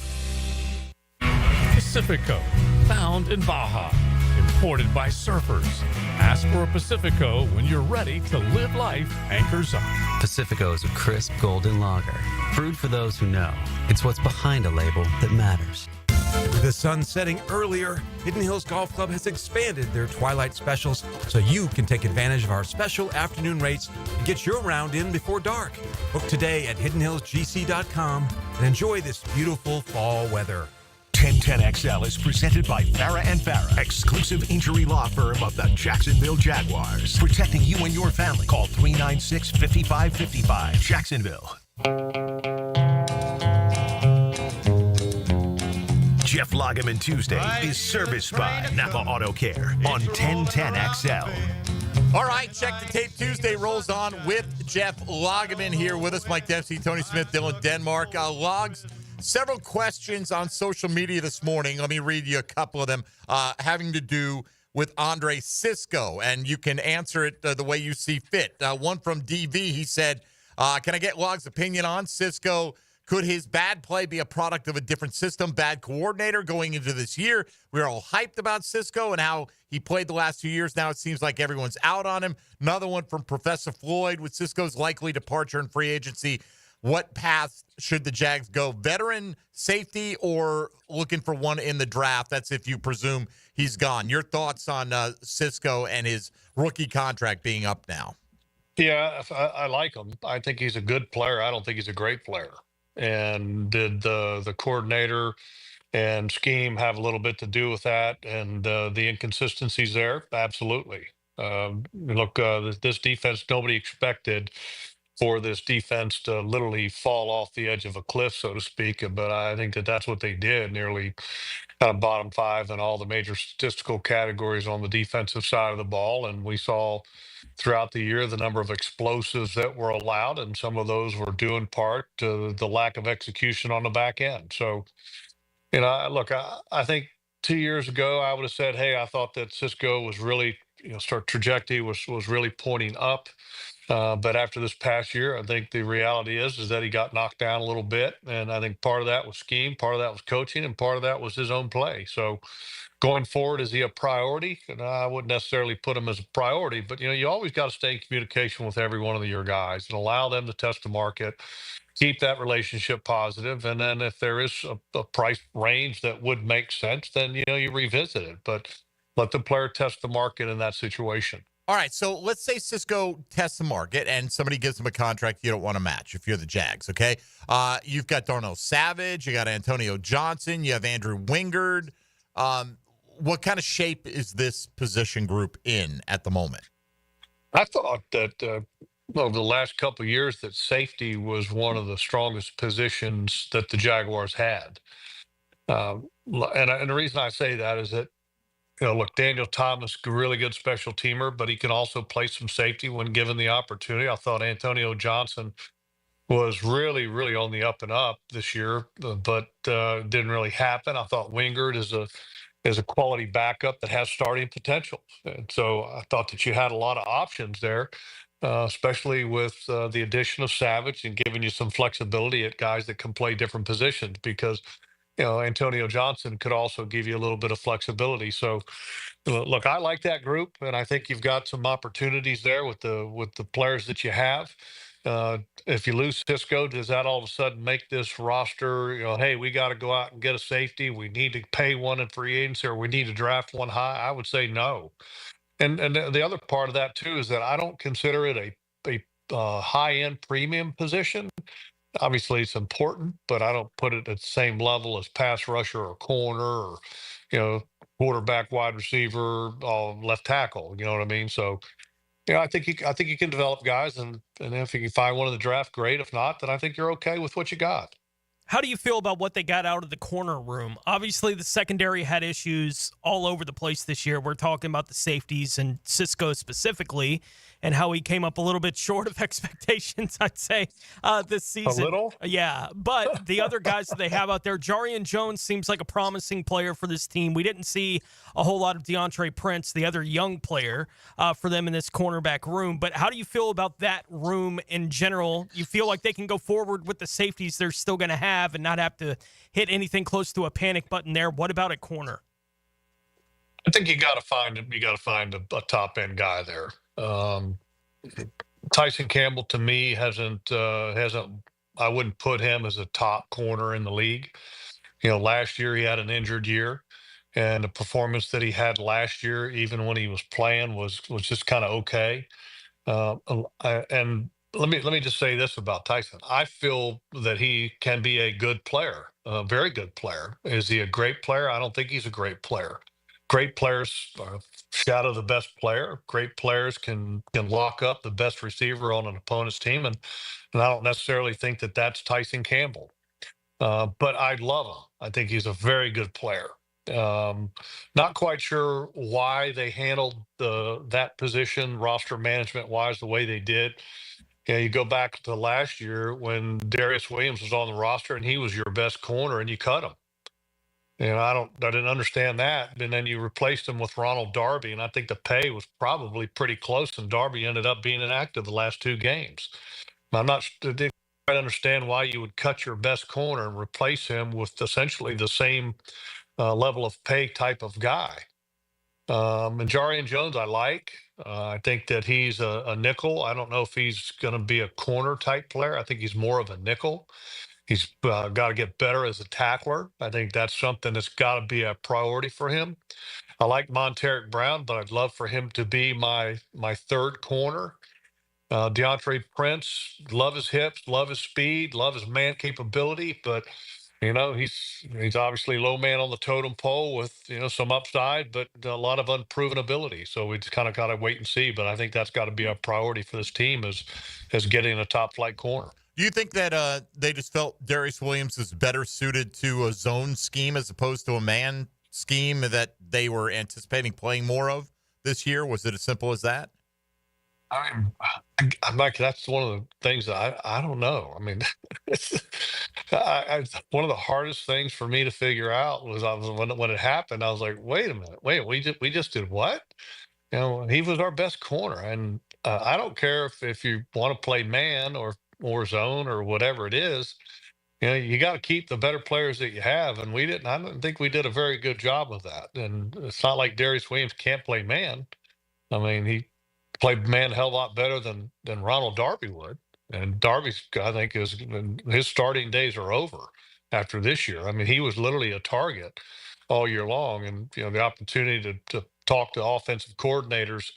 Pacifico, found in Baja, imported by surfers. Ask for a Pacifico when you're ready to live life anchors up. Pacifico is a crisp golden lager, brewed for those who know. It's what's behind a label that matters. With the sun setting earlier, Hidden Hills Golf Club has expanded their twilight specials so you can take advantage of our special afternoon rates and get your round in before dark. Book today at hiddenhillsgc.com and enjoy this beautiful fall weather. 1010XL is presented by Farah and Farah, exclusive injury law firm of the Jacksonville Jaguars. Protecting you and your family. Call 396-5555. Jacksonville. Jeff Lageman Tuesday is serviced by Napa Auto Care on 1010XL. All right, Check the Tape Tuesday rolls on with Jeff Lageman here with us. Mike Dempsey, Tony Smith, Dylan Denmark. Logs, several questions on social media this morning. Let me read you a couple of them having to do with Andre Cisco, and you can answer it the way you see fit. One from DV, he said, can I get Log's opinion on Cisco? Could his bad play be a product of a different system, bad coordinator going into this year? We're all hyped about Cisco and how he played the last 2 years. Now it seems like everyone's out on him. Another one from Professor Floyd with Cisco's likely departure in free agency. What path should the Jags go? Veteran, safety, or looking for one in the draft? That's if you presume he's gone. Your thoughts on Cisco and his rookie contract being up now? Yeah, I like him. I think he's a good player. I don't think he's a great player. And did the coordinator and scheme have a little bit to do with that and the inconsistencies there? Absolutely. Look, this defense, nobody expected for this defense to literally fall off the edge of a cliff, so to speak. But I think that's what they did, nearly kind of bottom five in all the major statistical categories on the defensive side of the ball. And we saw throughout the year the number of explosives that were allowed, and some of those were due in part to the lack of execution on the back end. So, look, I think 2 years ago I would have said, hey, I thought that Cisco was really start trajectory was really pointing up. But after this past year, I think the reality is that he got knocked down a little bit, and I think part of that was scheme, part of that was coaching, and part of that was his own play. So going forward, is he a priority? And I wouldn't necessarily put him as a priority, but you always got to stay in communication with every one of your guys and allow them to test the market, keep that relationship positive, and then if there is a price range that would make sense, then you revisit it. But let the player test the market in that situation. All right, so let's say Cisco tests the market and somebody gives him a contract you don't want to match if you're the Jags, okay? You've got Darnell Savage, you got Antonio Johnson, you have Andrew Wingard. What kind of shape is this position group in at the moment? I thought that over the last couple of years that safety was one of the strongest positions that the Jaguars had. And the reason I say that is that, look, Daniel Thomas, really good special teamer, but he can also play some safety when given the opportunity. I thought Antonio Johnson was really, really on the up and up this year, but didn't really happen. I thought Wingard is a quality backup that has starting potential. And so I thought that you had a lot of options there, especially with the addition of Savage and giving you some flexibility at guys that can play different positions because Antonio Johnson could also give you a little bit of flexibility. So, look, I like that group, and I think you've got some opportunities there with the players that you have. If you lose Cisco, does that all of a sudden make this roster? Hey, we got to go out and get a safety. We need to pay one in free agency, or we need to draft one high. I would say no. And the other part of that too is that I don't consider it a high end premium position. Obviously, it's important, but I don't put it at the same level as pass rusher or corner or, quarterback, wide receiver, left tackle. You know what I mean? So, I think you can develop guys, and if you can find one in the draft, great. If not, then I think you're okay with what you got. How do you feel about what they got out of the corner room? Obviously, the secondary had issues all over the place this year. We're talking about the safeties and Cisco specifically, and how he came up a little bit short of expectations, I'd say, this season. A little? Yeah, but the other guys that they have out there, Jarian Jones seems like a promising player for this team. We didn't see a whole lot of DeAndre Prince, the other young player, for them in this cornerback room. But how do you feel about that room in general? You feel like they can go forward with the safeties they're still going to have and not have to hit anything close to a panic button there? What about at corner? I think you got to find a top end guy there. Tyson Campbell to me hasn't. I wouldn't put him as a top corner in the league. Last year he had an injured year, and the performance that he had last year, even when he was playing, was just kind of okay. And let me just say this about Tyson. I feel that he can be a good player, a very good player. Is he a great player? I don't think he's a great player. Great players shadow the best player. Great players can lock up the best receiver on an opponent's team, and I don't necessarily think that that's Tyson Campbell. But I love him. I think he's a very good player. Not quite sure why they handled that position roster management wise the way they did. You go back to last year when Darius Williams was on the roster and he was your best corner and you cut him. I didn't understand that. And then you replaced him with Ronald Darby, and I think the pay was probably pretty close, and Darby ended up being inactive the last two games. I didn't quite understand why you would cut your best corner and replace him with essentially the same level of pay type of guy. And Jarian Jones, I like. I think that he's a nickel. I don't know if he's going to be a corner type player. I think he's more of a nickel. He's got to get better as a tackler. I think that's something that's got to be a priority for him. I like Monteric Brown, but I'd love for him to be my third corner. DeAndre Prince, love his hips, love his speed, love his man capability, but he's obviously low man on the totem pole with some upside, but a lot of unproven ability. So we just kind of got to wait and see. But I think that's got to be a priority for this team is getting a top flight corner. Do you think that they just felt Darius Williams is better suited to a zone scheme as opposed to a man scheme that they were anticipating playing more of this year? Was it as simple as that? I'm like, that's one of the things that I don't know. I mean, one of the hardest things for me to figure out was when it happened. I was like, wait a minute, we just did what? He was our best corner, and I don't care if you want to play man or zone or whatever it is. You got to keep the better players that you have, and we didn't. I don't think we did a very good job of that. And it's not like Darius Williams can't play man. I mean, he played man a hell of a lot better than Ronald Darby would. And Darby's, I think, his starting days are over after this year. I mean, he was literally a target all year long, and the opportunity to talk to offensive coordinators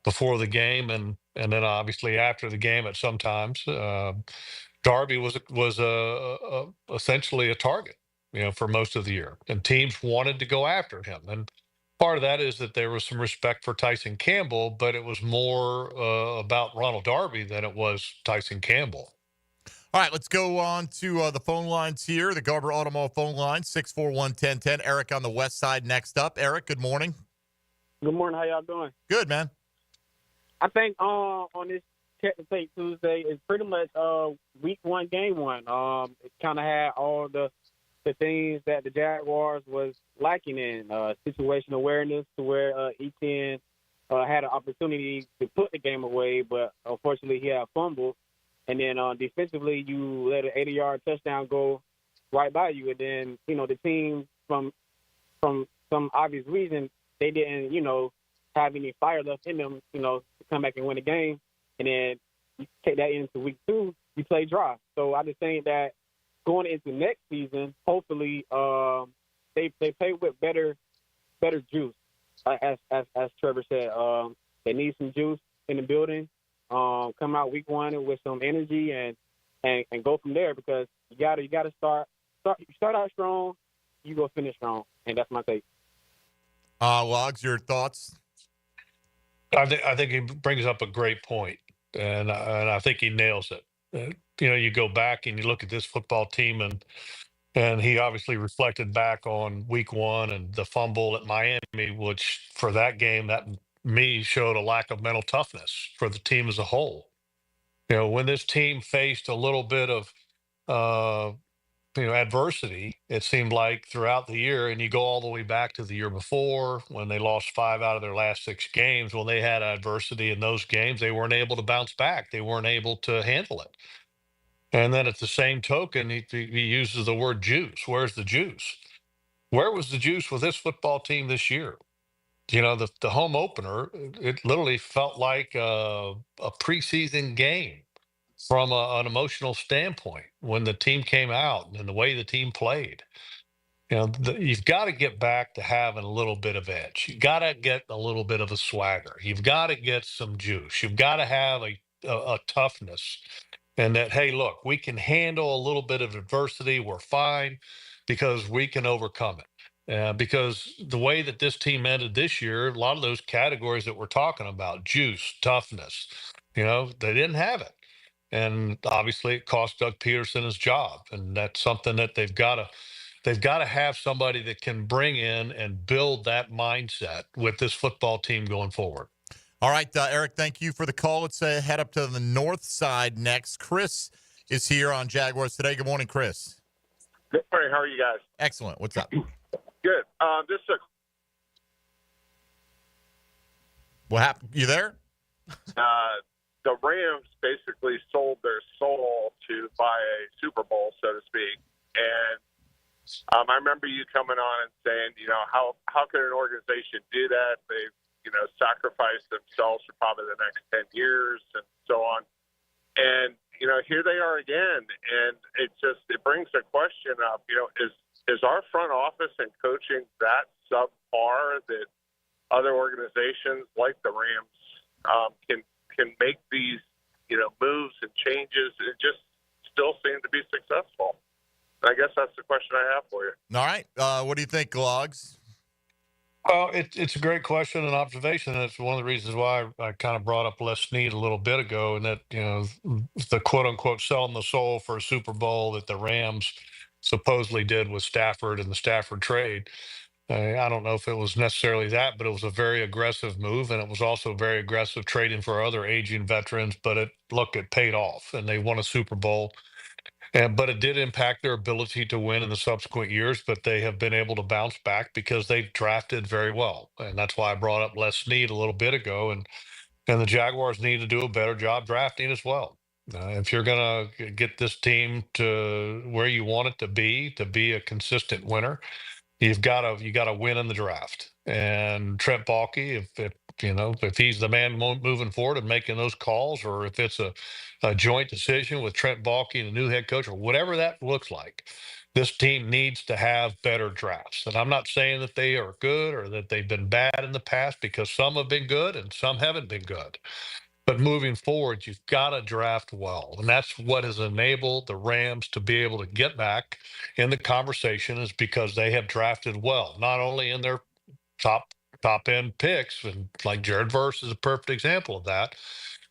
before the game and then obviously after the game at sometimes. Darby was essentially a target, for most of the year, and teams wanted to go after him. And part of that is that there was some respect for Tyson Campbell, but it was more about Ronald Darby than it was Tyson Campbell. All right, let's go on to the phone lines here. The Garber Automotive phone line, 641-1010. Eric on the west side next up. Eric, good morning. Good morning. How y'all doing? Good, man. I think on this Check the Tape Tuesday is pretty much week one, game one. It kind of had all the things that the Jaguars was lacking in, situational awareness to where Etienne had an opportunity to put the game away, but unfortunately he had fumbled. And then defensively, you let an 80-yard touchdown go right by you. And then, the team, from some obvious reason, they didn't, have any fire left in them, to come back and win the game. And then you take that into week two, you play dry. So I just think that going into next season, hopefully they play with better juice. As Trevor said, they need some juice in the building. Come out week one with some energy and go from there, because you gotta start out strong, you go finish strong, and that's my take. Logs, your thoughts? I think he brings up a great point, and I think he nails it. You go back and you look at this football team, and he obviously reflected back on week one and the fumble at Miami, which for that game, that me showed a lack of mental toughness for the team as a whole. When this team faced a little bit of adversity, it seemed like throughout the year, and you go all the way back to the year before when they lost 5 out of their last 6 games, when they had adversity in those games, they weren't able to bounce back. They weren't able to handle it. And then at the same token, he uses the word juice. Where's the juice? Where was the juice with this football team this year? The home opener, it literally felt like a preseason game from an emotional standpoint when the team came out and the way the team played. You've got to get back to having a little bit of edge. You've got to get a little bit of a swagger. You've got to get some juice. You've got to have a toughness. And that, hey, look, we can handle a little bit of adversity. We're fine because we can overcome it. Because the way that this team ended this year, a lot of those categories that we're talking about, juice, toughness, they didn't have it. And obviously it cost Doug Peterson his job. And that's something that they've got to have somebody that can bring in and build that mindset with this football team going forward. All right, Eric, thank you for the call. Let's head up to the north side next. Chris is here on Jaguars Today. Good morning, Chris. Good morning. How are you guys? Excellent. What's up? Good. What happened? You there? The Rams basically sold their soul to buy a Super Bowl, so to speak. And I remember you coming on and saying, how could an organization do that? They've, sacrificed themselves for probably the next 10 years and so on. And, here they are again. And it brings the question up, is our front office and coaching that subpar that other organizations like the Rams can make these, moves and changes and just still seem to be successful? I guess that's the question I have for you. All right. What do you think, Logs? Well, it's a great question and observation. And it's one of the reasons why I kind of brought up Les Snead a little bit ago, and that, the quote unquote selling the soul for a Super Bowl that the Rams supposedly did with Stafford and the Stafford trade. I don't know if it was necessarily that, but it was a very aggressive move, and it was also very aggressive trading for other aging veterans. But it paid off, and they won a Super Bowl. But it did impact their ability to win in the subsequent years, but they have been able to bounce back because they've drafted very well. And that's why I brought up Les Snead a little bit ago. And the Jaguars need to do a better job drafting as well. If you're going to get this team to where you want it to be a consistent winner, you got to win in the draft. And Trent Baalke, if he's the man moving forward and making those calls, or if it's a joint decision with Trent Baalke and the new head coach, or whatever that looks like, this team needs to have better drafts. And I'm not saying that they are good or that they've been bad in the past, because some have been good and some haven't been good. But moving forward, you've got to draft well. And that's what has enabled the Rams to be able to get back in the conversation, is because they have drafted well, not only in their top end picks, and like Jared Verse is a perfect example of that,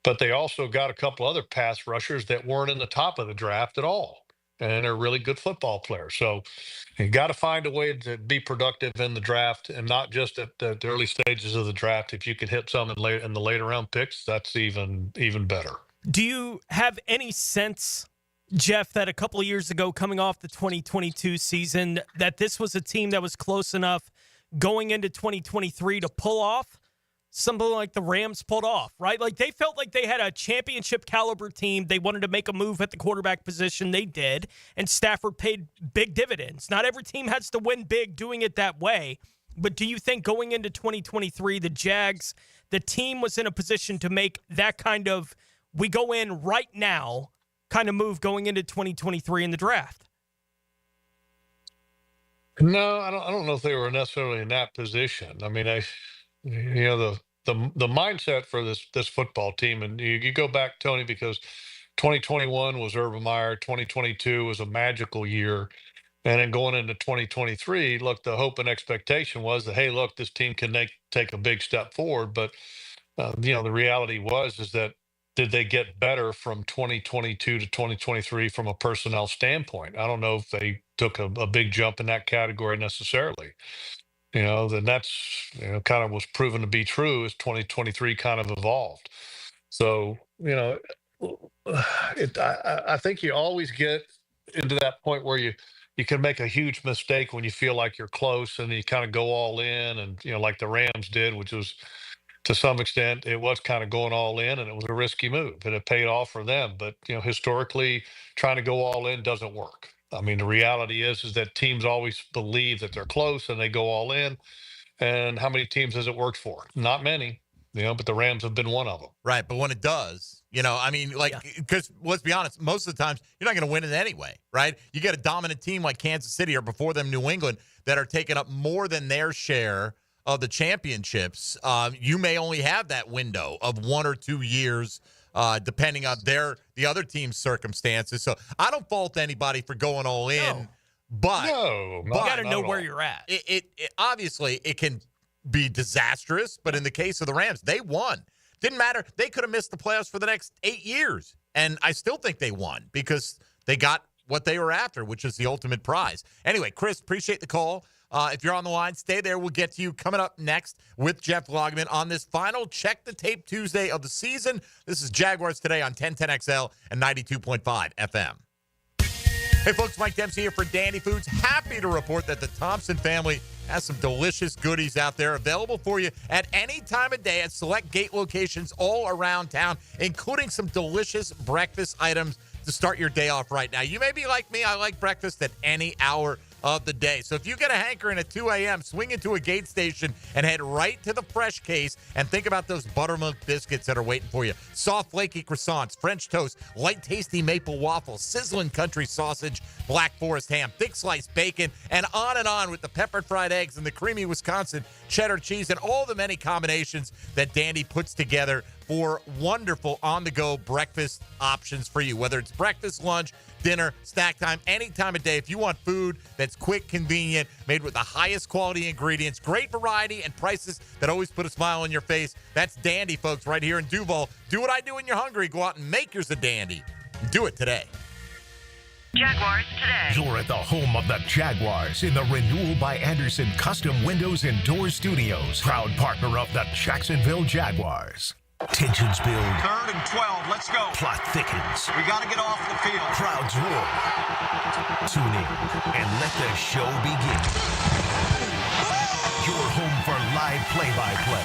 but they also got a couple other pass rushers that weren't in the top of the draft at all. And they're really good football players. So you got to find a way to be productive in the draft, and not just at the early stages of the draft. If you can hit some in the later round picks, that's even better. Do you have any sense, Jeff, that a couple of years ago, coming off the 2022 season, that this was a team that was close enough going into 2023 to pull off something like the Rams pulled off, right? Like, they felt like they had a championship caliber team. They wanted to make a move at the quarterback position. They did, and Stafford paid big dividends. Not every team has to win big doing it that way, but do you think going into 2023, the Jags, the team was in a position to make that kind of, we go in right now kind of move going into 2023 in the draft? No, I don't know if they were necessarily in that position. I mean, the mindset for this football team, and you go back, Tony, because 2021 was Urban Meyer, 2022 was a magical year, and then going into 2023, look, the hope and expectation was that, hey, look, this team can take a big step forward. But the reality is that, did they get better from 2022 to 2023 from a personnel standpoint? I don't know if they took a big jump in that category necessarily. Then that's kind of was proven to be true as 2023 kind of evolved. So I think you always get into that point where you can make a huge mistake when you feel like you're close, and you kind of go all in, and like the Rams did, which was, to some extent, it was kind of going all in, and it was a risky move, and it paid off for them. But historically, trying to go all in doesn't work. I mean, the reality is that teams always believe that they're close and they go all in. And how many teams has it worked for? Not many, but the Rams have been one of them. Right. But when it does, because let's be honest, most of the times you're not going to win it anyway, right? You get a dominant team like Kansas City, or before them New England, that are taking up more than their share of the championships. You may only have that window of 1 or 2 years, depending on the other team's circumstances. So I don't fault anybody for going all in, but you got to know where you're at. It obviously it can be disastrous, but in the case of the Rams, they won. Didn't matter. They could have missed the playoffs for the next 8 years, and I still think they won because they got what they were after, which is the ultimate prize. Anyway, Chris, appreciate the call. If you're on the line, stay there. We'll get to you coming up next with Jeff Lageman on this final Check the Tape Tuesday of the season. This is Jaguars Today on 1010XL and 92.5 FM. Hey, folks, Mike Dempsey here for Dandy Foods. Happy to report that the Thompson family has some delicious goodies out there available for you at any time of day at select gate locations all around town, including some delicious breakfast items to start your day off right now. You may be like me. I like breakfast at any hour of the day. So if you get a hankering at 2 a.m., swing into a gate station and head right to the fresh case and think about those buttermilk biscuits that are waiting for you. Soft, flaky croissants, French toast, light, tasty maple waffles, sizzling country sausage, Black Forest ham, thick sliced bacon, and on with the peppered fried eggs and the creamy Wisconsin cheddar cheese and all the many combinations that Dandy puts together for wonderful on-the-go breakfast options for you, whether it's breakfast, lunch, dinner, snack time, any time of day. If you want food that's quick, convenient, made with the highest quality ingredients, great variety, and prices that always put a smile on your face, that's Dandy, folks, right here in Duval. Do what I do when you're hungry. Go out and make yours a Dandy. Do it today. Jaguars Today. You're at the home of the Jaguars in the Renewal by Anderson Custom Windows and Doors Studios. Proud partner of the Jacksonville Jaguars. Tensions build. 3rd and 12. Let's go. Plot thickens. We got to get off the field. Crowds roar. Tune in and let the show begin. Your home for live play-by-play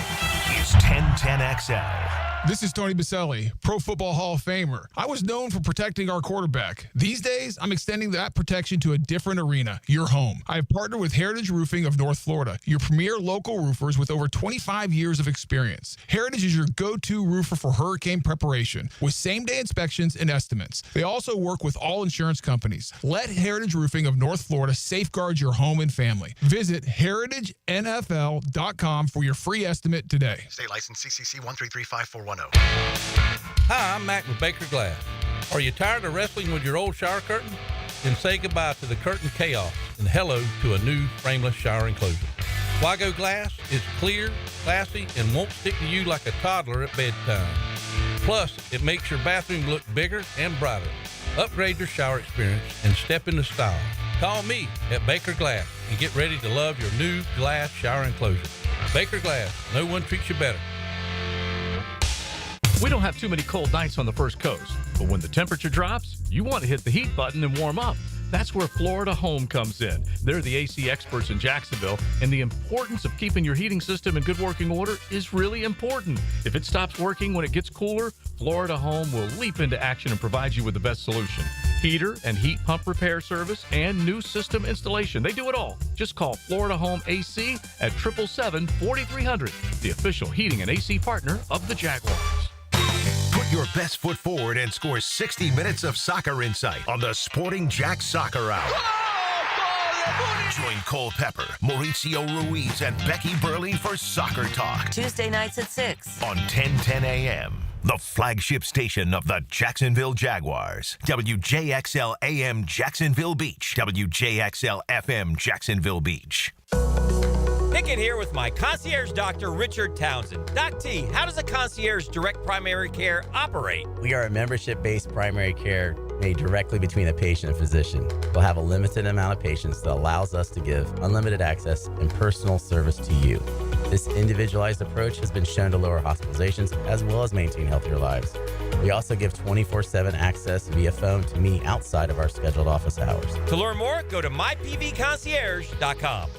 is 1010XL. This is Tony Baselli, Pro Football Hall of Famer. I was known for protecting our quarterback. These days, I'm extending that protection to a different arena, your home. I have partnered with Heritage Roofing of North Florida, your premier local roofers with over 25 years of experience. Heritage is your go-to roofer for hurricane preparation, with same-day inspections and estimates. They also work with all insurance companies. Let Heritage Roofing of North Florida safeguard your home and family. Visit heritagenfl.com for your free estimate today. State license CCC 1335410. Hi, I'm Mac with Baker Glass. Are you tired of wrestling with your old shower curtain? Then say goodbye to the curtain chaos and hello to a new frameless shower enclosure. Wago Glass is clear, classy, and won't stick to you like a toddler at bedtime. Plus, it makes your bathroom look bigger and brighter. Upgrade your shower experience and step into style. Call me at Baker Glass and get ready to love your new glass shower enclosure. Baker Glass, no one treats you better. We don't have too many cold nights on the First Coast, but when the temperature drops, you want to hit the heat button and warm up. That's where Florida Home comes in. They're the AC experts in Jacksonville, and the importance of keeping your heating system in good working order is really important. If it stops working when it gets cooler, Florida Home will leap into action and provide you with the best solution. Heater and heat pump repair service and new system installation. They do it all. Just call Florida Home AC at 777-4300, the official heating and AC partner of the Jaguars. Put your best foot forward and score 60 minutes of soccer insight on the Sporting Jack Soccer Hour. Join Cole Pepper, Mauricio Ruiz, and Becky Burley for Soccer Talk. Tuesday nights at 6 on 1010 a.m. The flagship station of the Jacksonville Jaguars. WJXL AM Jacksonville Beach. WJXL FM Jacksonville Beach. Pickett here with my concierge doctor, Richard Townsend. Doc T, how does a concierge direct primary care operate? We are a membership-based primary care made directly between a patient and physician. We'll have a limited amount of patients that allows us to give unlimited access and personal service to you. This individualized approach has been shown to lower hospitalizations as well as maintain healthier lives. We also give 24/7 access via phone to me outside of our scheduled office hours. To learn more, go to mypvconcierge.com.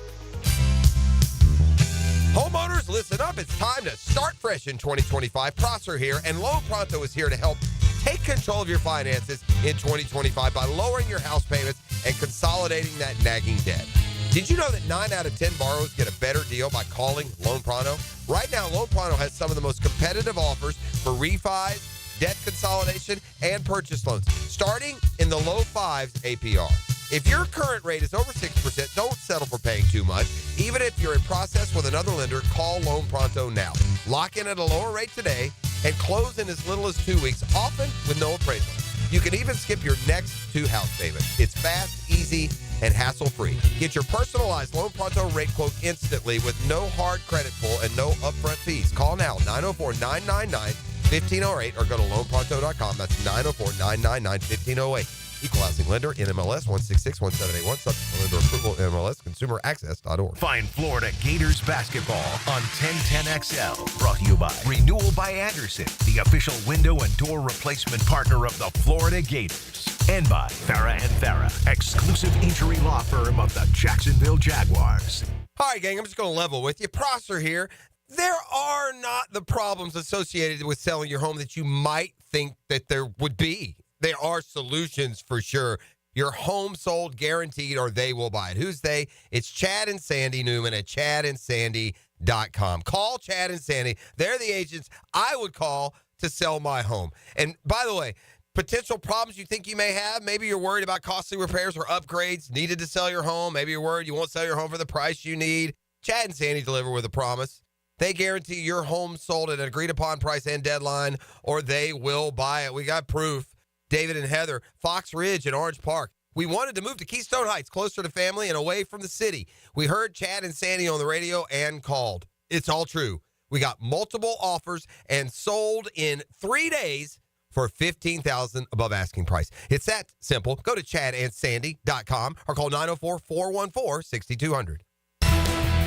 Homeowners, listen up. It's time to start fresh in 2025. Prosser here, and Loan Pronto is here to help take control of your finances in 2025 by lowering your house payments and consolidating that nagging debt. Did you know that 9 out of 10 borrowers get a better deal by calling Loan Pronto? Right now, Loan Pronto has some of the most competitive offers for refis, debt consolidation, and purchase loans, starting in the low 5s APR. If your current rate is over 6%, don't settle for paying too much. Even if you're in process with another lender, call Loan Pronto now. Lock in at a lower rate today and close in as little as 2 weeks, often with no appraisal. You can even skip your next 2 house payments. It's fast, easy, and hassle-free. Get your personalized Loan Pronto rate quote instantly with no hard credit pull and no upfront fees. Call now, 904-999-1508, or go to loanpronto.com. That's 904-999-1508. Equal housing lender, NMLS 1661781, subject to lender approval, NMLS consumeraccess.org. Find Florida Gators basketball on 1010XL. Brought to you by Renewal by Anderson, the official window and door replacement partner of the Florida Gators. And by Farah & Farah, exclusive injury law firm of the Jacksonville Jaguars. All right, gang, I'm just going to level with you. Prosser here. There are not the problems associated with selling your home that you might think that there would be. There are solutions for sure. Your home sold guaranteed, or they will buy it. Who's they? It's Chad and Sandy Newman at chadandsandy.com. Call Chad and Sandy. They're the agents I would call to sell my home. And by the way, potential problems you think you may have, maybe you're worried about costly repairs or upgrades needed to sell your home. Maybe you're worried you won't sell your home for the price you need. Chad and Sandy deliver with a promise. They guarantee your home sold at an agreed upon price and deadline, or they will buy it. We got proof. David and Heather, Fox Ridge and Orange Park. We wanted to move to Keystone Heights, closer to family and away from the city. We heard Chad and Sandy on the radio and called. It's all true. We got multiple offers and sold in 3 days for $15,000 above asking price. It's that simple. Go to chadandsandy.com or call 904-414-6200.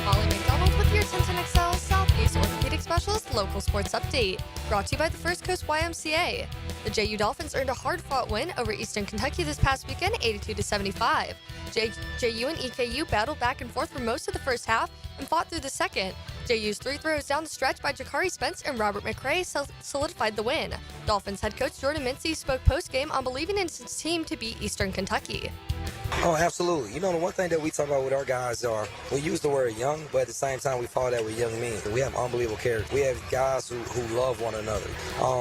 Molly McDonald with your 1010XL South Northeast Orthopedic Specialist Local Sports Update, brought to you by the First Coast YMCA. The JU Dolphins earned a hard-fought win over Eastern Kentucky this past weekend, 82-75. JU and EKU battled back and forth for most of the first half and fought through the second. JU's 3 throws down the stretch by Jakari Spence and Robert McRae solidified the win. Dolphins head coach Jordan Mincy spoke post-game on believing in his team to beat Eastern Kentucky. Oh, absolutely. You know, the one thing that we talk about with our guys are we use the word young, but at the same time we follow that with young men. We have unbelievable character. We have guys who love one another.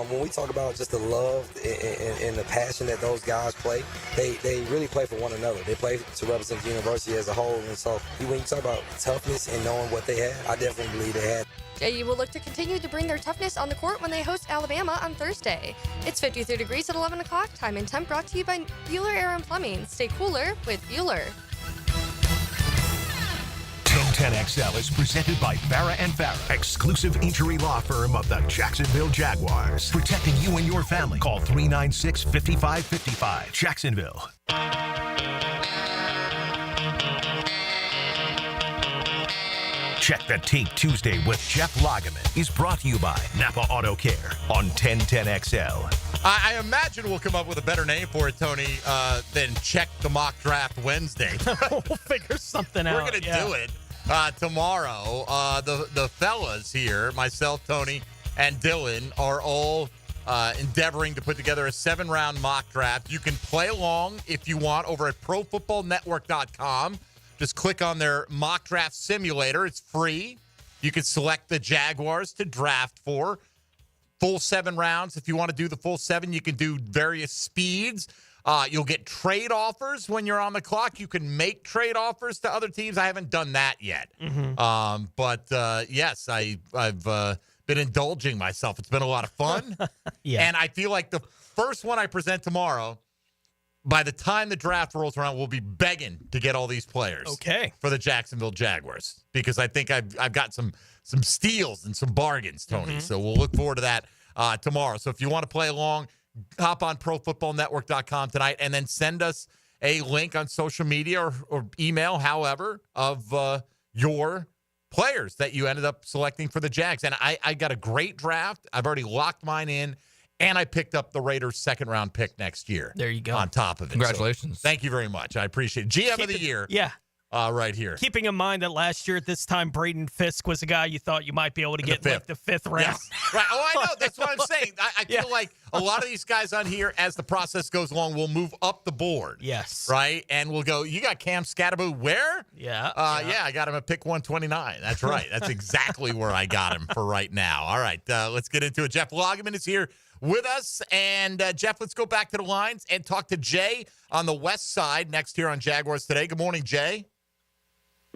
When we talk about just the love and the passion that those guys play, they really play for one another. They play to represent the university as a whole. And so when you talk about toughness and knowing what they have, I definitely believe they have. JU will look to continue to bring their toughness on the court when they host Alabama on Thursday. It's 53 degrees at 11 o'clock. Time and temp brought to you by Bueller Air and Plumbing. Stay cooler with Bueller. 1010XL is presented by Farah and Farah, exclusive injury law firm of the Jacksonville Jaguars. Protecting you and your family. Call 396-5555. Jacksonville. Check the Tape Tuesday with Jeff Lageman is brought to you by Napa Auto Care on 1010XL. I imagine we'll come up with a better name for it, Tony, than Check the Mock Draft Wednesday. We'll figure something out. We're going to do it tomorrow. The fellas here, myself, Tony, and Dylan, are all endeavoring to put together a 7-round mock draft. You can play along if you want over at ProFootballNetwork.com. Just click on their mock draft simulator. It's free. You can select the Jaguars to draft for. Full 7 rounds. If you want to do the full 7, you can do various speeds. You'll get trade offers when you're on the clock. You can make trade offers to other teams. I haven't done that yet. Mm-hmm. But yes, I've been indulging myself. It's been a lot of fun. Yeah. And I feel like the first one I present tomorrow, by the time the draft rolls around, we'll be begging to get all these players for the Jacksonville Jaguars, because I think I've got some steals and some bargains, Tony. Mm-hmm. So we'll look forward to that tomorrow. So if you want to play along, hop on ProFootballNetwork.com tonight and then send us a link on social media or email, however, of your players that you ended up selecting for the Jags. And I got a great draft. I've already locked mine in. And I picked up the Raiders' 2nd-round pick next year. There you go. On top of it. Congratulations. So, thank you very much. I appreciate it. GM of the year. Yeah. Right here. Keeping in mind that last year at this time, Braden Fisk was a guy you thought you might be able to get in like the 5th round. Yes. Right. Oh, I know. That's what I'm saying. I feel like a lot of these guys on here, as the process goes along, will move up the board. Yes. Right? And we'll go, you got Cam Scatterbo where? Yeah. Yeah, I got him at pick 129. That's right. That's exactly where I got him for right now. All right. Let's get into it. Jeff Lageman is here with us. And, Jeff, let's go back to the lines and talk to Jay on the west side next here on Jaguars Today. Good morning, Jay.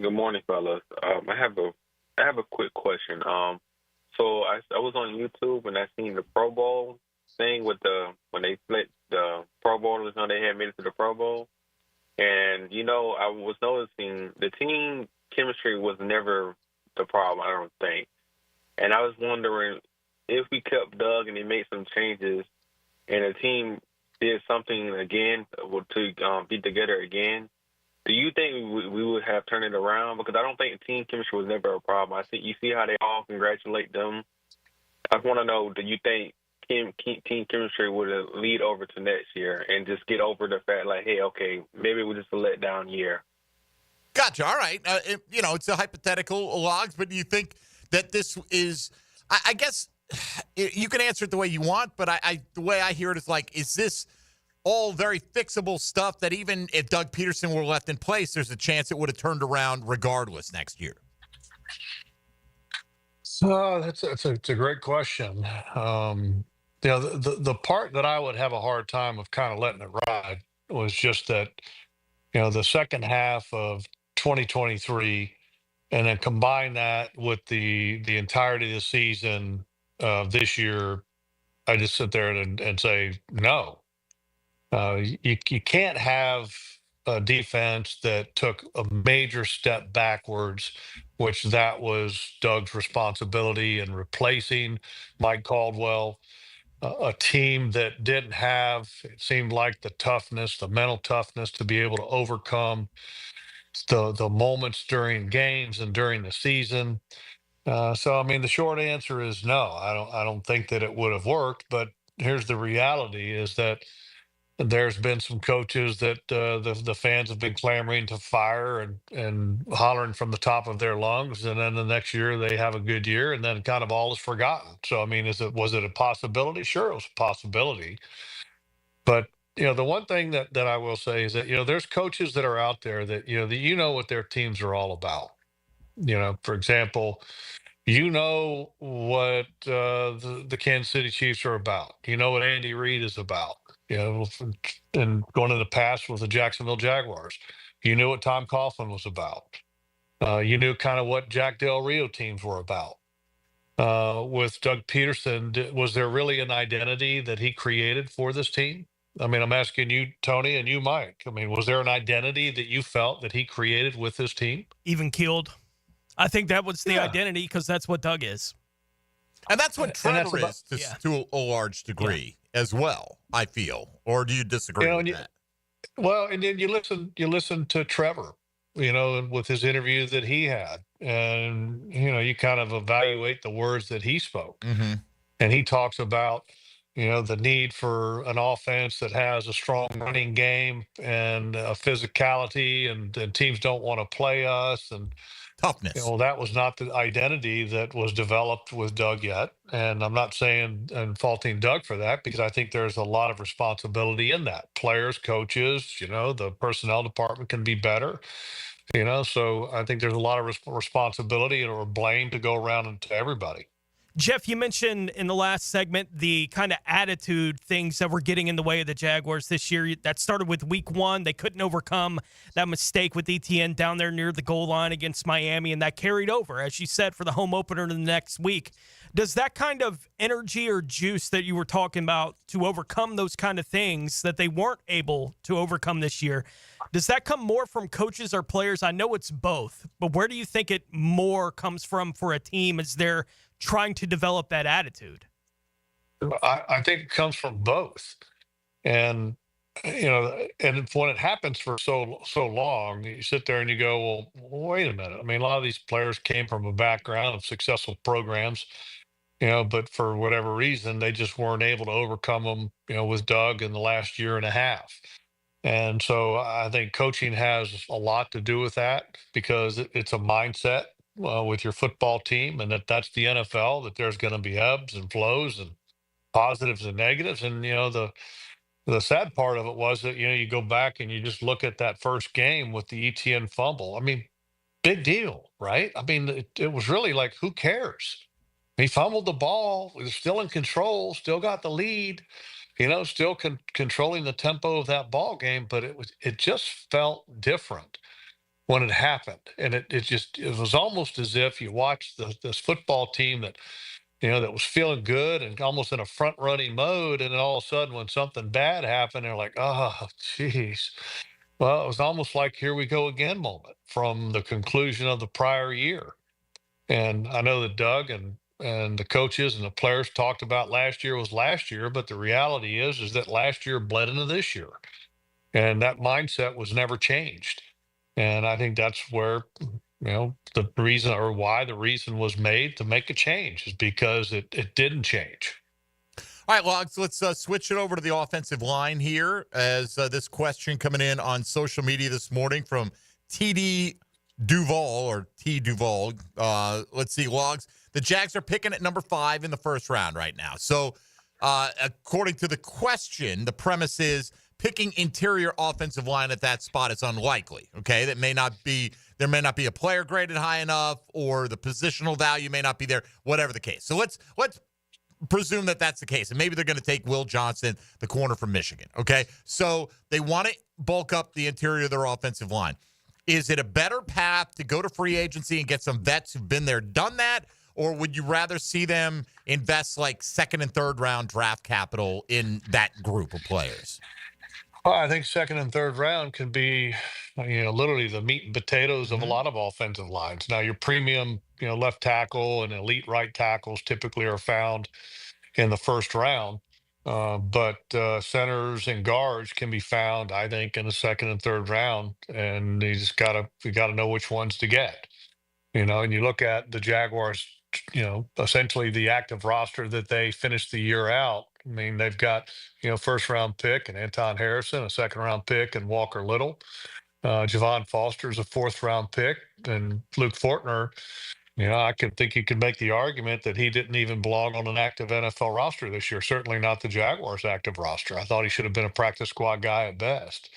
Good morning, fellas. I have a quick question. So I was on YouTube and I seen the Pro Bowl thing with when they split the Pro Bowlers on they had made it to the Pro Bowl, and I was noticing the team chemistry was never the problem. I don't think, and I was wondering if we kept Doug and he made some changes, and the team did something again to be together again. Do you think we would have turned it around? Because I don't think team chemistry was never a problem. I think you see how they all congratulate them. I want to know, do you think team chemistry would lead over to next year and just get over the fact like, hey, okay, maybe it was just a letdown year? Gotcha. All right. It's a hypothetical, Logs, but do you think that this is – I guess you can answer it the way you want, but the way I hear it is like, is this – all very fixable stuff that even if Doug Peterson were left in place, there's a chance it would have turned around regardless next year? So that's a great question. The part that I would have a hard time of kind of letting it ride was just that, the second half of 2023, and then combine that with the entirety of the season this year, I just sit there and say no. You can't have a defense that took a major step backwards, which that was Doug's responsibility in replacing Mike Caldwell, a team that didn't have, it seemed like, the toughness, the mental toughness to be able to overcome the moments during games and during the season. So I mean, the short answer is no. I don't think that it would have worked. But here's the reality: is that there's been some coaches that the fans have been clamoring to fire and hollering from the top of their lungs, and then the next year they have a good year, and then kind of all is forgotten. So I mean, was it a possibility? Sure, it was a possibility. But the one thing that I will say is that there's coaches that are out there that what their teams are all about. For example, what the Kansas City Chiefs are about. You know what Andy Reid is about. And going in the past with the Jacksonville Jaguars, you knew what Tom Coughlin was about. You knew kind of what Jack Del Rio teams were about. With Doug Peterson, was there really an identity that he created for this team? I mean, I'm asking you, Tony, and you, Mike. I mean, was there an identity that you felt that he created with this team? Even keeled. I think that was the identity because that's what Doug is. And that's what Trevor is to a large degree as well, I feel. Or do you disagree with that? Well, and then you listen to Trevor, with his interview that he had. And, you kind of evaluate the words that he spoke. Mm-hmm. And he talks about, the need for an offense that has a strong running game and a physicality, and teams don't want to play us. And toughness. That was not the identity that was developed with Doug yet. And I'm not saying and faulting Doug for that, because I think there's a lot of responsibility in that. Players, coaches, the personnel department can be better. So I think there's a lot of responsibility or blame to go around to everybody. Jeff, you mentioned in the last segment the kind of attitude things that were getting in the way of the Jaguars this year. That started with week 1. They couldn't overcome that mistake with ETN down there near the goal line against Miami, and that carried over, as you said, for the home opener the next week. Does that kind of energy or juice that you were talking about to overcome those kind of things that they weren't able to overcome this year, does that come more from coaches or players? I know it's both, but where do you think it more comes from for a team as they're trying to develop that attitude? I think it comes from both. And, and when it happens for so long, you sit there and you go, well, wait a minute. I mean, a lot of these players came from a background of successful programs, but for whatever reason, they just weren't able to overcome them, with Doug in the last year and a half. And so I think coaching has a lot to do with that, because it's a mindset with your football team, and that's the NFL, that there's going to be ebbs and flows and positives and negatives. And, the sad part of it was that, you go back and you just look at that first game with the ETN fumble. I mean, big deal, right? I mean, it was really like, who cares? He fumbled the ball, was still in control, still got the lead, still controlling the tempo of that ball game, but it just felt different when it happened. And it was almost as if you watched this football team that, that was feeling good and almost in a front running mode. And then all of a sudden, when something bad happened, they're like, oh, geez. Well, it was almost like, here we go again moment from the conclusion of the prior year. And I know that Doug and the coaches and the players talked about last year was last year, but the reality is that last year bled into this year. And that mindset was never changed. And I think that's where, the reason, or why the reason was made to make a change, is because it didn't change. All right, Logs, let's switch it over to the offensive line here, as this question coming in on social media this morning from TD Duval, or T Duval. Let's see, Logs. The Jags are picking at number 5 in the first round right now. So according to the question, the premise is picking interior offensive line at that spot is unlikely. Okay, there may not be a player graded high enough, or the positional value may not be there, whatever the case. So let's presume that that's the case, and maybe they're going to take Will Johnson, the corner from Michigan. Okay, so they want to bulk up the interior of their offensive line. Is it a better path to go to free agency and get some vets who've been there, done that? Or would you rather see them invest like second and third round draft capital in that group of players? Well, I think second and third round can be, literally the meat and potatoes of a lot of offensive lines. Now, your premium, left tackle and elite right tackles typically are found in the first round. But centers and guards can be found, I think, in the second and third round. And you got to know which ones to get. And you look at the Jaguars, essentially the active roster that they finished the year out. I mean, they've got, first round pick and Anton Harrison, a second round pick and Walker Little. Javon Foster's a fourth round pick, and Luke Fortner. I could think you could make the argument that he didn't even belong on an active NFL roster this year. Certainly not the Jaguars' active roster. I thought he should have been a practice squad guy at best.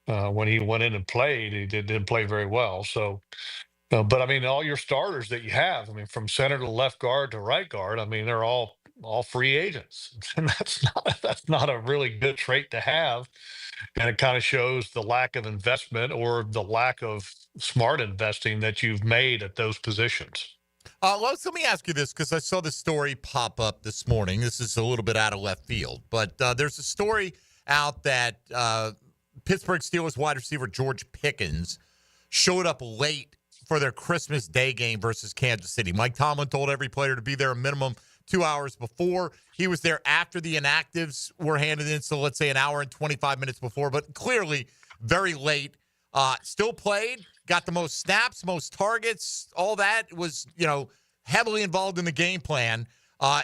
When he went in and played, he didn't play very well. So, but I mean, all your starters that you have, I mean, from center to left guard to right guard, I mean, they're all free agents, and that's not a really good trait to have. And it kind of shows the lack of investment or the lack of smart investing that you've made at those positions. Well, let me ask you this, because I saw the story pop up this morning. This is a little bit out of left field, but there's a story out that Pittsburgh Steelers wide receiver George Pickens showed up late for their Christmas Day game versus Kansas City. Mike Tomlin told every player to be there a minimum 2 hours before. He was there after the inactives were handed in, so let's say an hour and 25 minutes before, but clearly very late. Still played, got the most snaps, most targets, all that was, heavily involved in the game plan.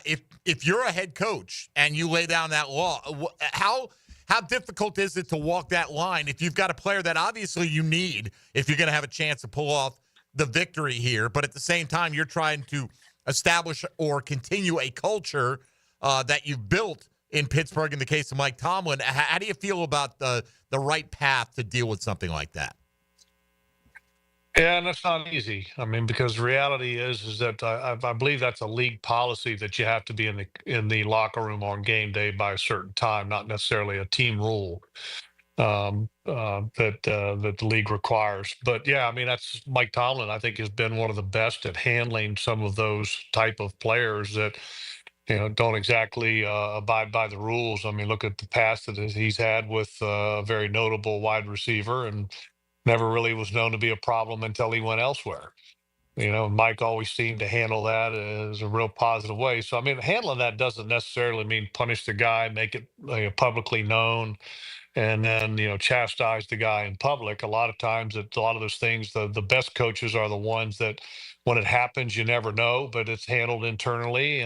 If you're a head coach and you lay down that law, how difficult is it to walk that line if you've got a player that obviously you need if you're going to have a chance to pull off the victory here, but at the same time you're trying to establish or continue a culture that you've built in Pittsburgh in the case of Mike Tomlin? How do you feel about the right path to deal with something like that? Yeah, and that's not easy. I mean, because the reality is that I believe that's a league policy that you have to be in the locker room on game day by a certain time, not necessarily a team rule that the league requires. But yeah, I mean, that's Mike Tomlin. I think has been one of the best at handling some of those type of players that don't exactly abide by the rules. I mean, look at the past that he's had with a very notable wide receiver, and never really was known to be a problem until he went elsewhere. Mike always seemed to handle that as a real positive way. So, I mean, handling that doesn't necessarily mean punish the guy, make it publicly known, and then chastise the guy in public. A lot of times, a lot of those things, the best coaches are the ones that, when it happens, you never know, but it's handled internally,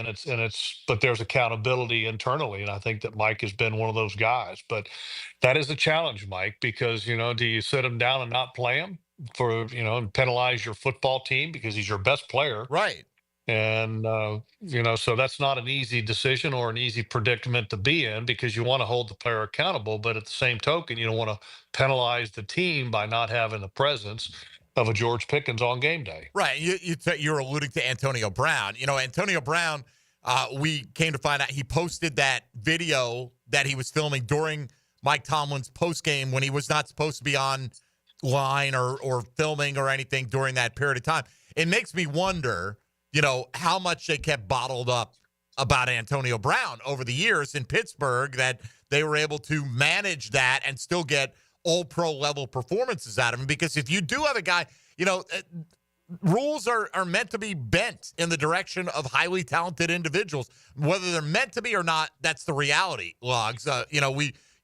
but there's accountability internally, and I think that Mike has been one of those guys. But that is a challenge, Mike, because do you sit him down and not play him and penalize your football team because he's your best player, right? And so that's not an easy decision or an easy predicament to be in, because you want to hold the player accountable, but at the same token, you don't want to penalize the team by not having the presence of a George Pickens on game day. Right. You're alluding to Antonio Brown. Antonio Brown, we came to find out he posted that video that he was filming during Mike Tomlin's postgame when he was not supposed to be on line or filming or anything during that period of time. It makes me wonder, how much they kept bottled up about Antonio Brown over the years in Pittsburgh, that they were able to manage that and still get all pro level performances out of him. Because if you do have a guy, rules are meant to be bent in the direction of highly talented individuals, whether they're meant to be or not. That's the reality, Logs.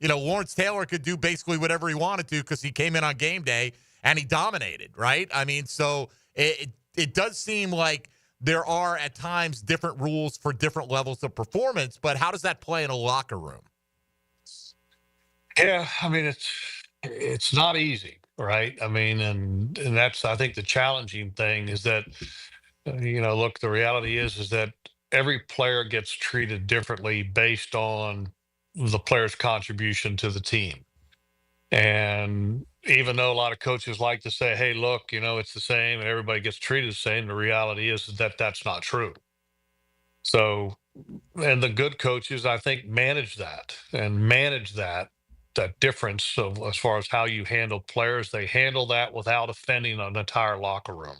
Lawrence Taylor could do basically whatever he wanted to because he came in on game day and he dominated, right? I mean, so it does seem like there are at times different rules for different levels of performance, but how does that play in a locker room? Yeah, I mean, it's not easy, right? I mean, and that's, I think, the challenging thing is that, look, the reality is that every player gets treated differently based on the player's contribution to the team. And even though a lot of coaches like to say, hey, look, it's the same and everybody gets treated the same, the reality is that that's not true. So, and the good coaches, I think, manage that difference of, as far as how you handle players. They handle that without offending an entire locker room.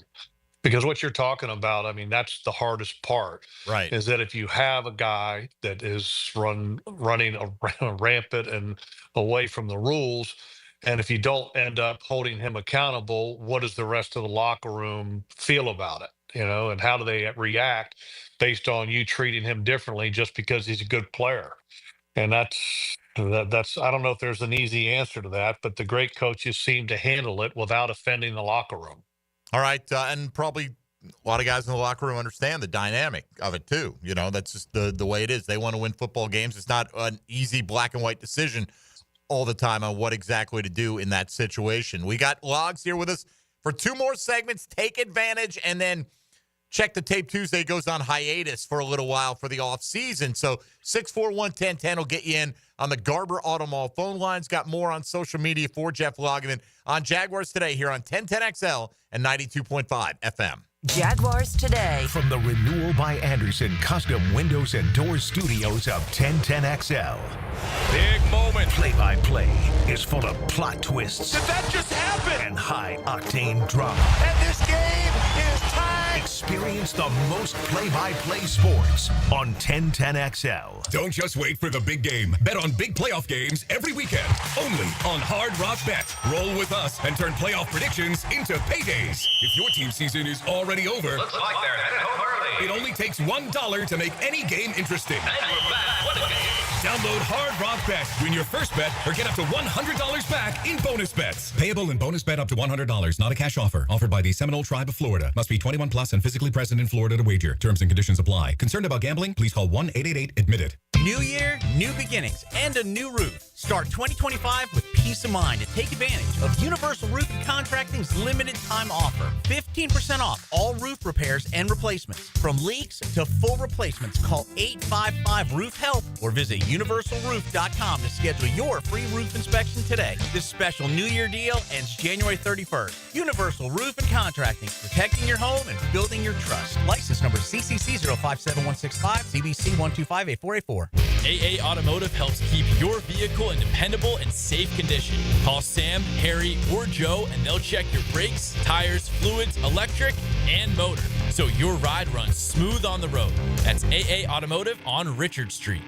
Because what you're talking about, I mean, that's the hardest part, right? Is that if you have a guy that is running rampant and away from the rules, and if you don't end up holding him accountable, what does the rest of the locker room feel about it? And how do they react based on you treating him differently just because he's a good player? And that's I don't know if there's an easy answer to that, but the great coaches seem to handle it without offending the locker room. All right, and probably a lot of guys in the locker room understand the dynamic of it too. You know, that's just the way it is. They want to win football games. It's not an easy black and white decision all the time on what exactly to do in that situation. We got Logs here with us for 2 more segments. Take advantage, and then Check the Tape Tuesday goes on hiatus for a little while for the off season. So 641-1010 will get you in on the Garber Auto Mall phone lines. Got more on social media for Jeff Lageman on Jaguars Today here on 1010XL and 92.5 FM. Jaguars Today. From the Renewal by Anderson Custom Windows and Doors Studios of 1010XL. Big moment. Play-by-play is full of plot twists. Did that just happen? And high-octane drama. And this game is tied. Experience the most play-by-play sports on 1010XL. Don't just wait for the big game. Bet on big playoff games every weekend. Only on Hard Rock Bet. Roll with us and turn playoff predictions into paydays. If your team season is already over, looks like they're headed home early. It only takes $1 to make any game interesting. And we're back. What a game. Download Hard Rock Bet. Win your first bet or get up to $100 back in bonus bets. Payable in bonus bet up to $100. Not a cash offer. Offered by the Seminole Tribe of Florida. Must be 21 plus and physically present in Florida to wager. Terms and conditions apply. Concerned about gambling? Please call 1-888-ADMIT-IT. New year, new beginnings, and a new roof. Start 2025 with peace of mind and take advantage of Universal Roof and Contracting's limited time offer. 15% off all roof repairs and replacements. From leaks to full replacements, call 855-ROOF-HELP or visit universalroof.com to schedule your free roof inspection today. This special New Year deal ends January 31st. Universal Roof and Contracting, protecting your home and building your trust. License number CCC 057165, CBC 1258484. AA Automotive helps keep your vehicle in dependable and safe condition. Call Sam, Harry, or Joe, and they'll check your brakes, tires, fluids, electric, and motor, so your ride runs smooth on the road. That's AA Automotive on Richard Street.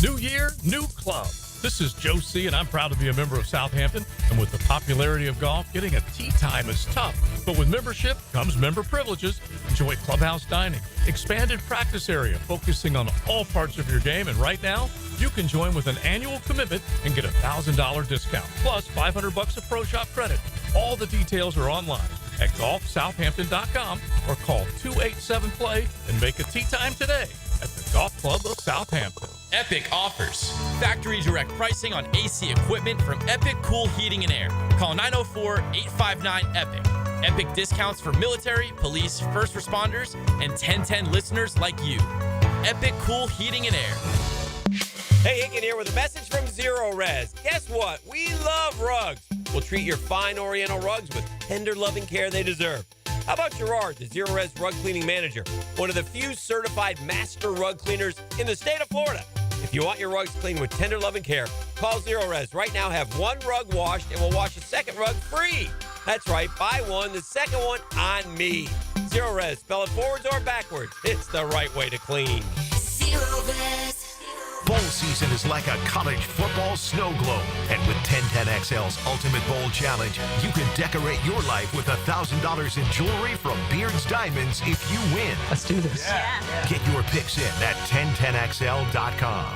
New year, new club. This is Joe C., and I'm proud to be a member of Southampton. And with the popularity of golf, getting a tee time is tough. But with membership comes member privileges. Enjoy clubhouse dining, expanded practice area, focusing on all parts of your game. And right now, you can join with an annual commitment and get a $1,000 discount, plus $500 of Pro Shop credit. All the details are online at golfsouthampton.com or call 287-PLAY and make a tee time today at the Golf Club of Southampton. Epic offers. Factory direct pricing on AC equipment from Epic Cool Heating and Air. Call 904-859-EPIC. Epic discounts for military, police, first responders, and 1010 listeners like you. Epic Cool Heating and Air. Hey, Hicken here with a message from Zero Res. Guess what? We love rugs. We'll treat your fine Oriental rugs with tender, loving care they deserve. How about Gerard, the Zero Res rug cleaning manager, one of the few certified master rug cleaners in the state of Florida? If you want your rugs cleaned with tender, loving care, call Zero Res. Right now, have one rug washed and we'll wash a second rug free. That's right, buy one, the second one on me. Zero Res, spell it forwards or backwards. It's the right way to clean. Zero Res. Bowl season is like a college football snow globe. And with 1010XL's Ultimate Bowl Challenge, you can decorate your life with $1,000 in jewelry from Beard's Diamonds if you win. Let's do this. Yeah. Get your picks in at 1010XL.com.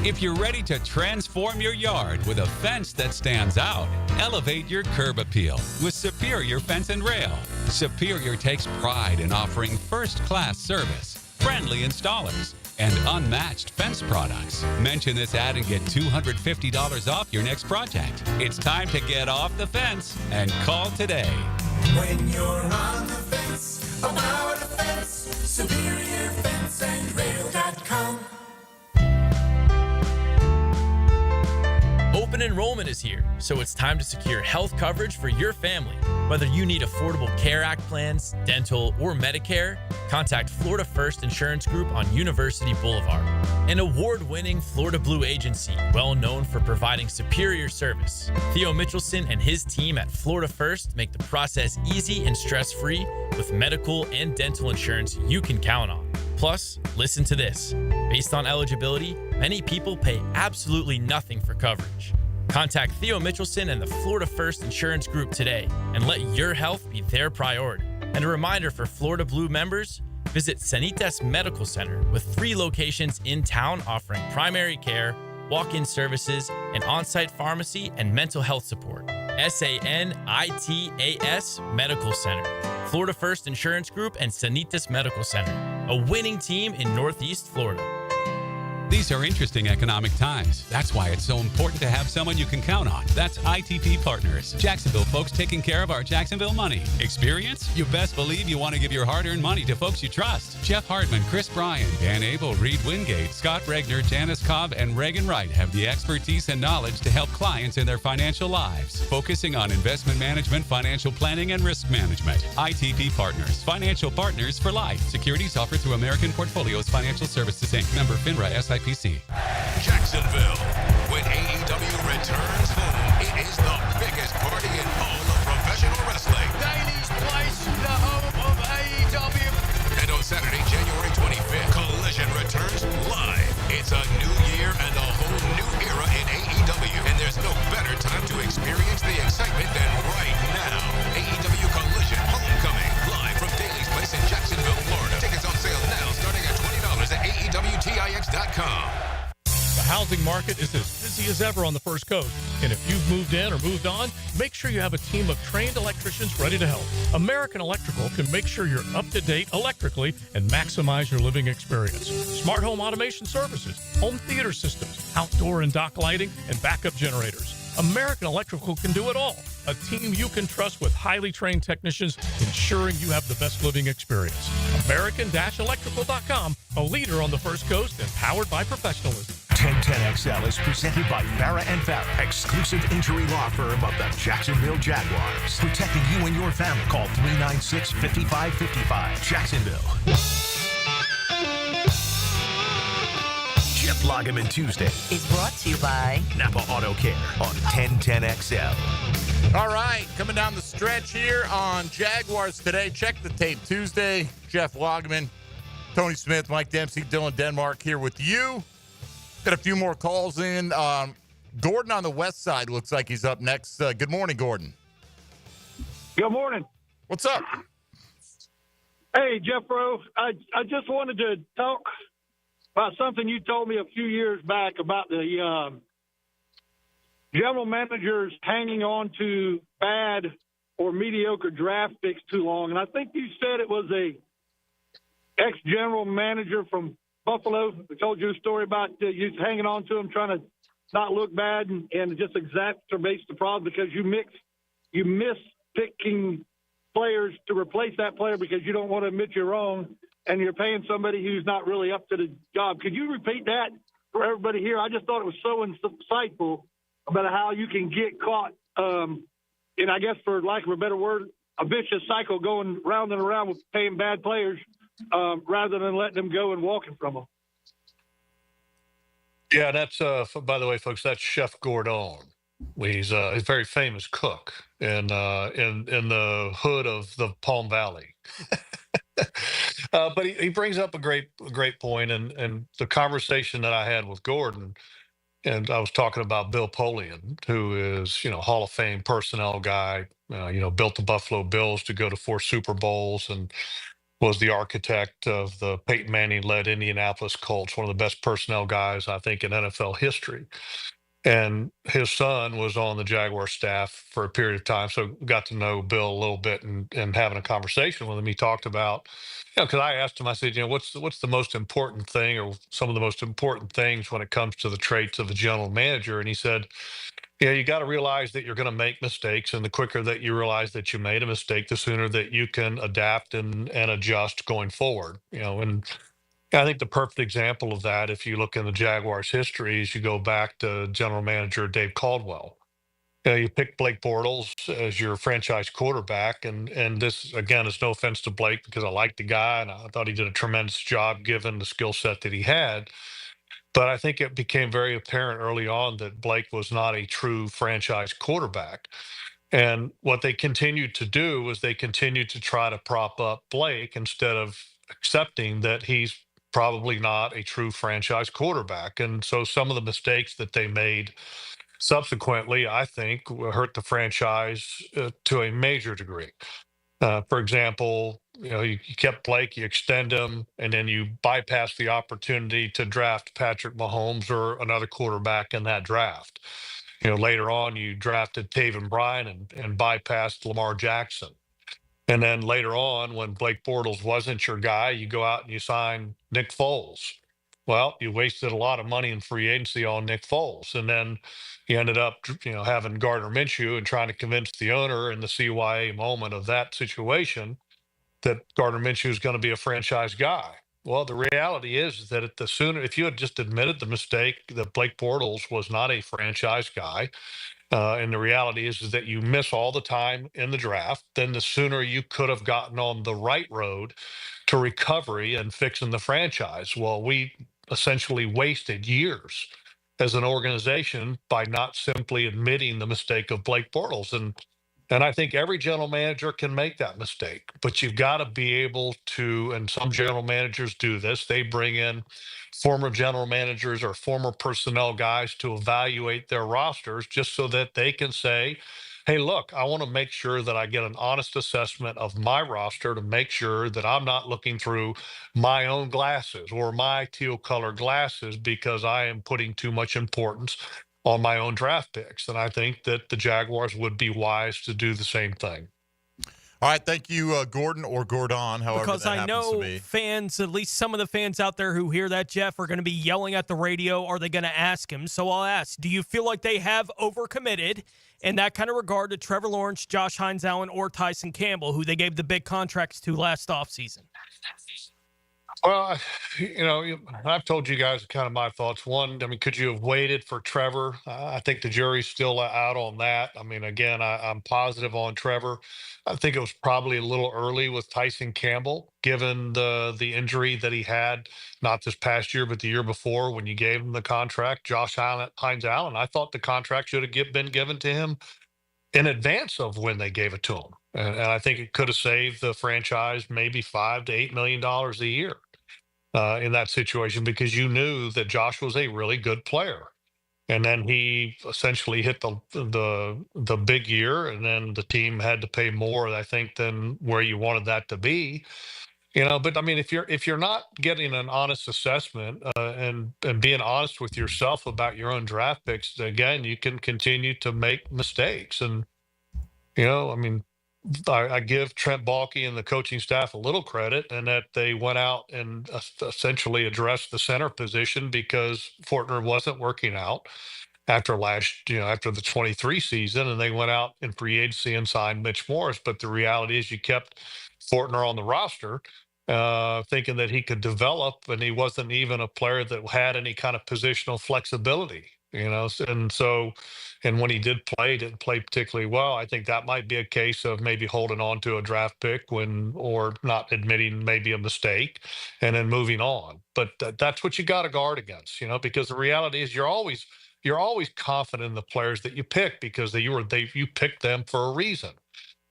If you're ready to transform your yard with a fence that stands out, elevate your curb appeal with Superior Fence and Rail. Superior takes pride in offering first-class service, friendly installers, and unmatched fence products. Mention this ad and get $250 off your next project. It's time to get off the fence and call today. When you're on the fence, about a fence, SuperiorFenceandRail.com. Open enrollment is here, so it's time to secure health coverage for your family. Whether you need Affordable Care Act plans, dental, or Medicare, contact Florida First Insurance Group on University Boulevard, an award-winning Florida Blue agency well known for providing superior service. Theo Mitchelson and his team at Florida First make the process easy and stress-free with medical and dental insurance you can count on. Plus, listen to this. Based on eligibility, many people pay absolutely nothing for coverage. Contact Theo Mitchelson and the Florida First Insurance Group today and let your health be their priority. And a reminder for Florida Blue members, visit Sanitas Medical Center with 3 locations in town offering primary care, walk-in services, and on-site pharmacy and mental health support. SANITAS Medical Center, Florida First Insurance Group, and Sanitas Medical Center, a winning team in Northeast Florida. These are interesting economic times. That's why it's so important to have someone you can count on. That's ITP Partners. Jacksonville folks taking care of our Jacksonville money. Experience? You best believe you want to give your hard-earned money to folks you trust. Jeff Hartman, Chris Bryan, Dan Abel, Reed Wingate, Scott Regner, Janice Cobb, and Reagan Wright have the expertise and knowledge to help clients in their financial lives, focusing on investment management, financial planning, and risk management. ITP Partners. Financial partners for life. Securities offered through American Portfolios Financial Services, Inc. Member FINRA SIPC. Jacksonville. When AEW returns home, it is the biggest party in all of professional wrestling. Daily's Place, the home of AEW. And on Saturday, January 25th, Collision returns live. It's a new year and a whole new era in AEW. And there's no better time to experience the excitement than right now. AEW Collision Homecoming, live from Daily's Place in Jacksonville, Florida. Tickets on sale now, starting at $20 at AEWTIX.com. The housing market is as busy as ever on the First Coast. And if you've moved in or moved on, make sure you have a team of trained electricians ready to help. American Electrical can make sure you're up to date electrically and maximize your living experience. Smart home automation services, home theater systems, outdoor and dock lighting, and backup generators. American Electrical can do it all. A team you can trust with highly trained technicians, ensuring you have the best living experience. American-Electrical.com, a leader on the First Coast and powered by professionalism. 1010XL is presented by Farrah & Farrah, exclusive injury law firm of the Jacksonville Jaguars. Protecting you and your family. Call 396-5555. Jacksonville. Jeff Lageman Tuesday is brought to you by Napa Auto Care on 1010XL. All right, coming down the stretch here on Jaguars Today. Check the tape Tuesday. Jeff Lageman, Tony Smith, Mike Dempsey, Dylan Denmark here with you. Got a few more calls in. Gordon on the west side looks like he's up next. Good morning, Gordon. Good morning. What's up? Hey, Jeff Bro. I just wanted to talk about something you told me a few years back about the general managers hanging on to bad or mediocre draft picks too long. And I think you said it was a ex-general manager from Buffalo. I told you a story about you hanging on to him, trying to not look bad, and it just exacerbates the problem because you miss picking players to replace that player because you don't want to admit you're wrong, and you're paying somebody who's not really up to the job. Could you repeat that for everybody here? I just thought it was so insightful about how you can get caught, and I guess for lack of a better word, a vicious cycle going round and around with paying bad players rather than letting them go and walking from them. Yeah, that's by the way, folks, that's Chef Gordon. He's a very famous cook in the hood of the Palm Valley. But he brings up a great point, and the conversation that I had with Gordon, and I was talking about Bill Polian, who is Hall of Fame personnel guy. Built the Buffalo Bills to go to 4 Super Bowls and was the architect of the Peyton Manning-led Indianapolis Colts, one of the best personnel guys, I think, in NFL history. And his son was on the Jaguar staff for a period of time, so got to know Bill a little bit and having a conversation with him. He talked about, because I asked him, I said, what's the most important thing or some of the most important things when it comes to the traits of a general manager? And he said, you got to realize that you're going to make mistakes, and the quicker that you realize that you made a mistake, the sooner that you can adapt and adjust going forward. And I think the perfect example of that, if you look in the Jaguars' history, is you go back to general manager Dave Caldwell. You pick Blake Bortles as your franchise quarterback, and this, again, is no offense to Blake because I like the guy, and I thought he did a tremendous job given the skill set that he had. But I think it became very apparent early on that Blake was not a true franchise quarterback. And what they continued to do was they continued to try to prop up Blake instead of accepting that he's probably not a true franchise quarterback. And so some of the mistakes that they made subsequently, I think, hurt the franchise to a major degree. For example, you kept Blake, you extend him, and then you bypass the opportunity to draft Patrick Mahomes or another quarterback in that draft. later on you drafted Taven Bryan and bypassed Lamar Jackson. And then later on, when Blake Bortles wasn't your guy, you go out and you sign Nick Foles. Well, you wasted a lot of money in free agency on Nick Foles. And then you ended up, having Gardner Minshew and trying to convince the owner in the CYA moment of that situation that Gardner Minshew is going to be a franchise guy. Well, the reality is that if you had just admitted the mistake that Blake Bortles was not a franchise guy, and the reality is that you miss all the time in the draft, then the sooner you could have gotten on the right road to recovery and fixing the franchise. Well, we essentially wasted years as an organization by not simply admitting the mistake of Blake Bortles. And I think every general manager can make that mistake, but you've got to be able to, and some general managers do this, they bring in former general managers or former personnel guys to evaluate their rosters just so that they can say, hey, look, I want to make sure that I get an honest assessment of my roster to make sure that I'm not looking through my own glasses or my teal color glasses because I am putting too much importance on my own draft picks. And I think that the Jaguars would be wise to do the same thing. All right, thank you, Gordon or Gordon, however because that I happens to know be. fans, at least some of the fans out there who hear that, Jeff, are going to be yelling at the radio. Are they going to ask him? So I'll ask, do you feel like they have overcommitted in that kind of regard to Trevor Lawrence, Josh Hines Allen, or Tyson Campbell, who they gave the big contracts to last offseason? Well, I've told you guys kind of my thoughts. One, I mean, could you have waited for Trevor? I think the jury's still out on that. I mean, again, I'm positive on Trevor. I think it was probably a little early with Tyson Campbell, given the injury that he had, not this past year, but the year before when you gave him the contract. Hines Allen, I thought the contract should have been given to him in advance of when they gave it to him. And I think it could have saved the franchise maybe $5 to $8 million a year. In that situation, because you knew that Josh was a really good player, and then he essentially hit the big year, and then the team had to pay more, I think, than where you wanted that to be. But I mean, if you're not getting an honest assessment and being honest with yourself about your own draft picks, again, you can continue to make mistakes. And I mean, I give Trent Baalke and the coaching staff a little credit in that they went out and essentially addressed the center position because Fortner wasn't working out after after the 23 season, and they went out in free agency and signed Mitch Morse. But the reality is you kept Fortner on the roster thinking that he could develop, and he wasn't even a player that had any kind of positional flexibility. And when he didn't play particularly well. I think that might be a case of maybe holding on to a draft pick or not admitting maybe a mistake and then moving on. But that's what you got to guard against, because the reality is you're always confident in the players that you pick because you picked them for a reason.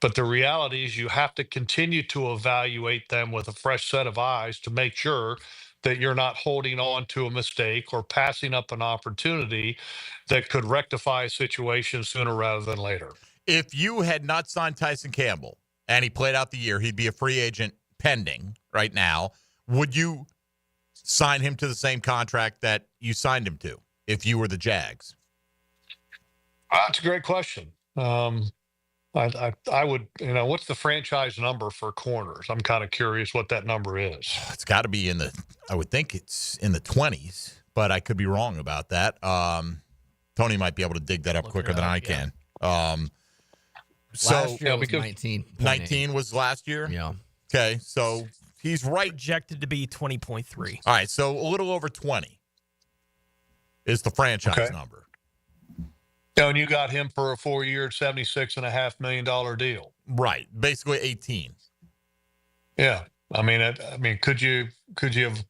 But the reality is you have to continue to evaluate them with a fresh set of eyes to make sure that you're not holding on to a mistake or passing up an opportunity that could rectify a situation sooner rather than later. If you had not signed Tyson Campbell and he played out the year, he'd be a free agent pending right now. Would you sign him to the same contract that you signed him to if you were the Jags? That's a great question. I would, what's the franchise number for corners? I'm kind of curious what that number is. It's got to be I would think it's in the 20s, but I could be wrong about that. Tony might be able to dig that up quicker than I can. Last year was 19. 19 was last year? Yeah. Okay, so he's right. Projected to be 20.3. All right, so a little over 20 is the franchise number. And you got him for a 4-year, $76.5 million deal. Right, basically 18. Yeah, I mean, could you have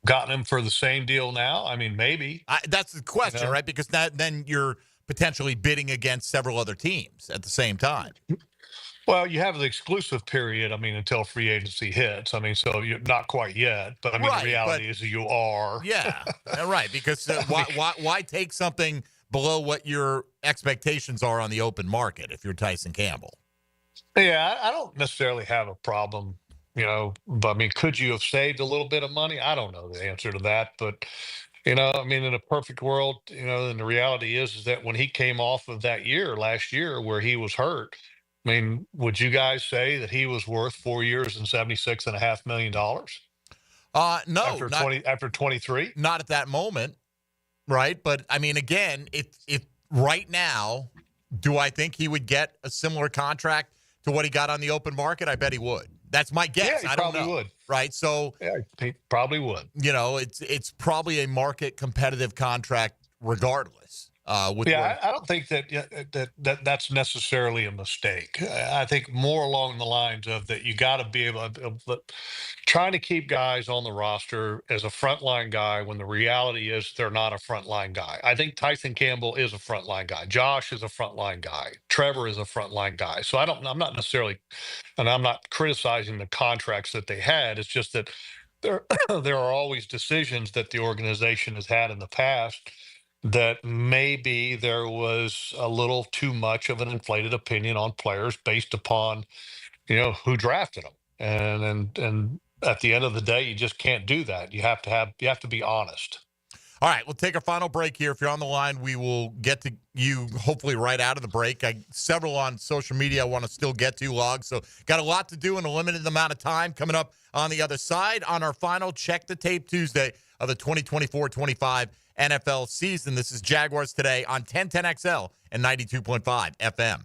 gotten him for the same deal now? I mean, maybe. That's the question, right? Because then you're potentially bidding against several other teams at the same time. Well, you have the exclusive period, until free agency hits. So you're not quite yet, but the reality is you are. Yeah, right, because why take something below what your expectations are on the open market if you're Tyson Campbell? Yeah, I don't necessarily have a problem, but could you have saved a little bit of money? I don't know the answer to that, but You know, I mean, in a perfect world, you know, and the reality is that when he came off of that year last year where he was hurt, I mean, would you guys say that he was worth 4 years and $76.5 million? No, after 23, not at that moment, right? But I mean, again, if right now, do I think he would get a similar contract to what he got on the open market? I bet he would. That's my guess. Yeah, he I don't probably know. would. Right? So yeah, he probably would. You know, it's probably a market competitive contract regardless. I don't think that's necessarily a mistake. I think more along the lines of that you got to be able to trying to keep guys on the roster as a frontline guy when the reality is they're not a frontline guy. I think Tyson Campbell is a frontline guy. Josh is a frontline guy. Trevor is a frontline guy. So I'm not necessarily, and I'm not criticizing the contracts that they had. It's just that there are always decisions that the organization has had in the past that maybe there was a little too much of an inflated opinion on players based upon, you know, who drafted them. And at the end of the day, you just can't do that. You have to be honest. All right, we'll take a final break here. If you're on the line, we will get to you hopefully right out of the break. Several on social media I want to still get to, Log. So got a lot to do in a limited amount of time. Coming up on the other side on our final Check the Tape Tuesday of the 2024-25 NFL season. This is Jaguars Today on 1010XL and 92.5 FM.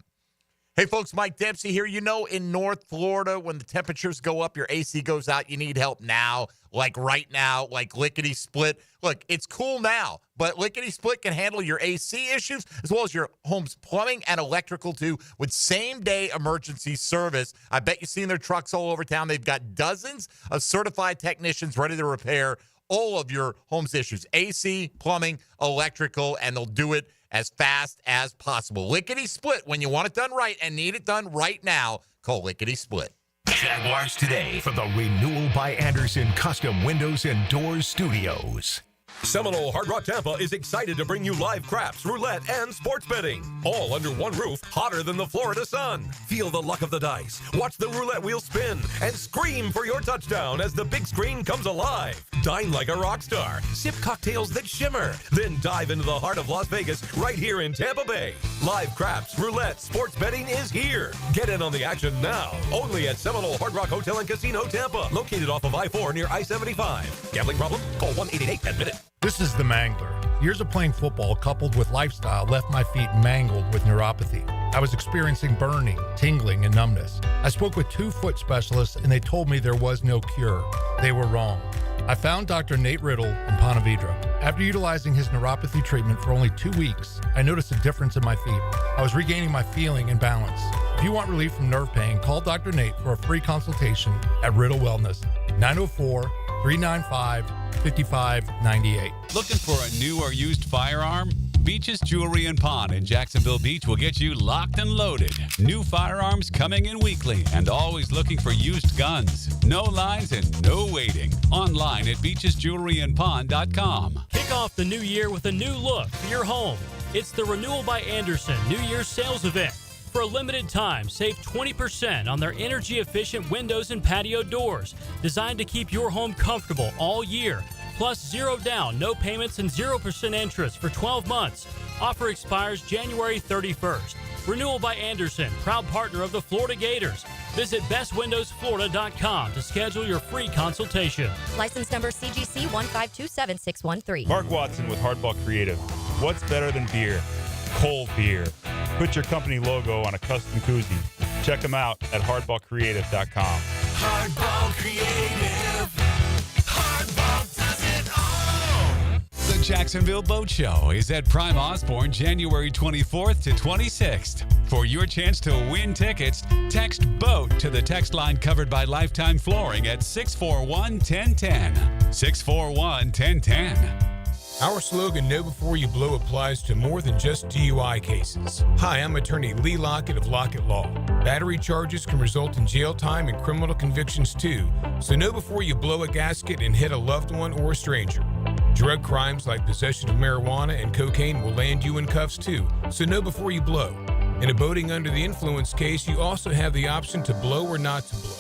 Hey, folks, Mike Dempsey here. You know, in North Florida, when the temperatures go up, your AC goes out, you need help now, like right now, like Lickety Split. Look, it's cool now, but Lickety Split can handle your AC issues as well as your home's plumbing and electrical, too, with same-day emergency service. I bet you've seen their trucks all over town. They've got dozens of certified technicians ready to repair all of your home's issues, AC, plumbing, electrical, and they'll do it as fast as possible. Lickety Split. When you want it done right and need it done right now, call Lickety Split. Jaguars Today for the Renewal by Anderson Custom Windows and Doors Studios. Seminole Hard Rock Tampa is excited to bring you live craps, roulette, and sports betting. All under one roof, hotter than the Florida sun. Feel the luck of the dice. Watch the roulette wheel spin and scream for your touchdown as the big screen comes alive. Dine like a rock star. Sip cocktails that shimmer. Then dive into the heart of Las Vegas right here in Tampa Bay. Live craps, roulette, sports betting is here. Get in on the action now. Only at Seminole Hard Rock Hotel and Casino Tampa. Located off of I-4 near I-75. Gambling problem? Call 1-888-10-MINUTE. This is the Mangler. Years of playing football coupled with lifestyle left my feet mangled with neuropathy. I was experiencing burning, tingling, and numbness. I spoke with 2 foot specialists and they told me there was no cure. They were wrong. I found Dr. Nate Riddle in Ponte Vedra. After utilizing his neuropathy treatment for only 2 weeks, I noticed a difference in my feet. I was regaining my feeling and balance. If you want relief from nerve pain, call Dr. Nate for a free consultation at Riddle Wellness, 904-395-5598. Looking for a new or used firearm? Beaches Jewelry and Pawn in Jacksonville Beach will get you locked and loaded. New firearms coming in weekly and always looking for used guns. No lines and no waiting. Online at beachesjewelryandpawn.com. Kick off the new year with a new look for your home. It's the Renewal by Anderson New Year's sales event. For a limited time, save 20% on their energy-efficient windows and patio doors, designed to keep your home comfortable all year. Plus 0 down, no payments, and 0% interest for 12 months. Offer expires January 31st. Renewal by Anderson, proud partner of the Florida Gators. Visit bestwindowsflorida.com to schedule your free consultation. License number CGC 1527613. Mark Watson with Hardball Creative. What's better than beer? Cold beer. Put your company logo on a custom koozie. Check them out at hardballcreative.com. Hardball Creative. Hardball does it all. The Jacksonville Boat Show is at Prime Osborne January 24th to 26th. For your chance to win tickets, text BOAT to the text line covered by Lifetime Flooring at 641-1010. 641-1010. Our slogan, Know Before You Blow, applies to more than just DUI cases. Hi, I'm attorney Lee Lockett of Lockett Law. Battery charges can result in jail time and criminal convictions too, so know before you blow a gasket and hit a loved one or a stranger. Drug crimes like possession of marijuana and cocaine will land you in cuffs too, so know before you blow. In a boating under the influence case, you also have the option to blow or not to blow.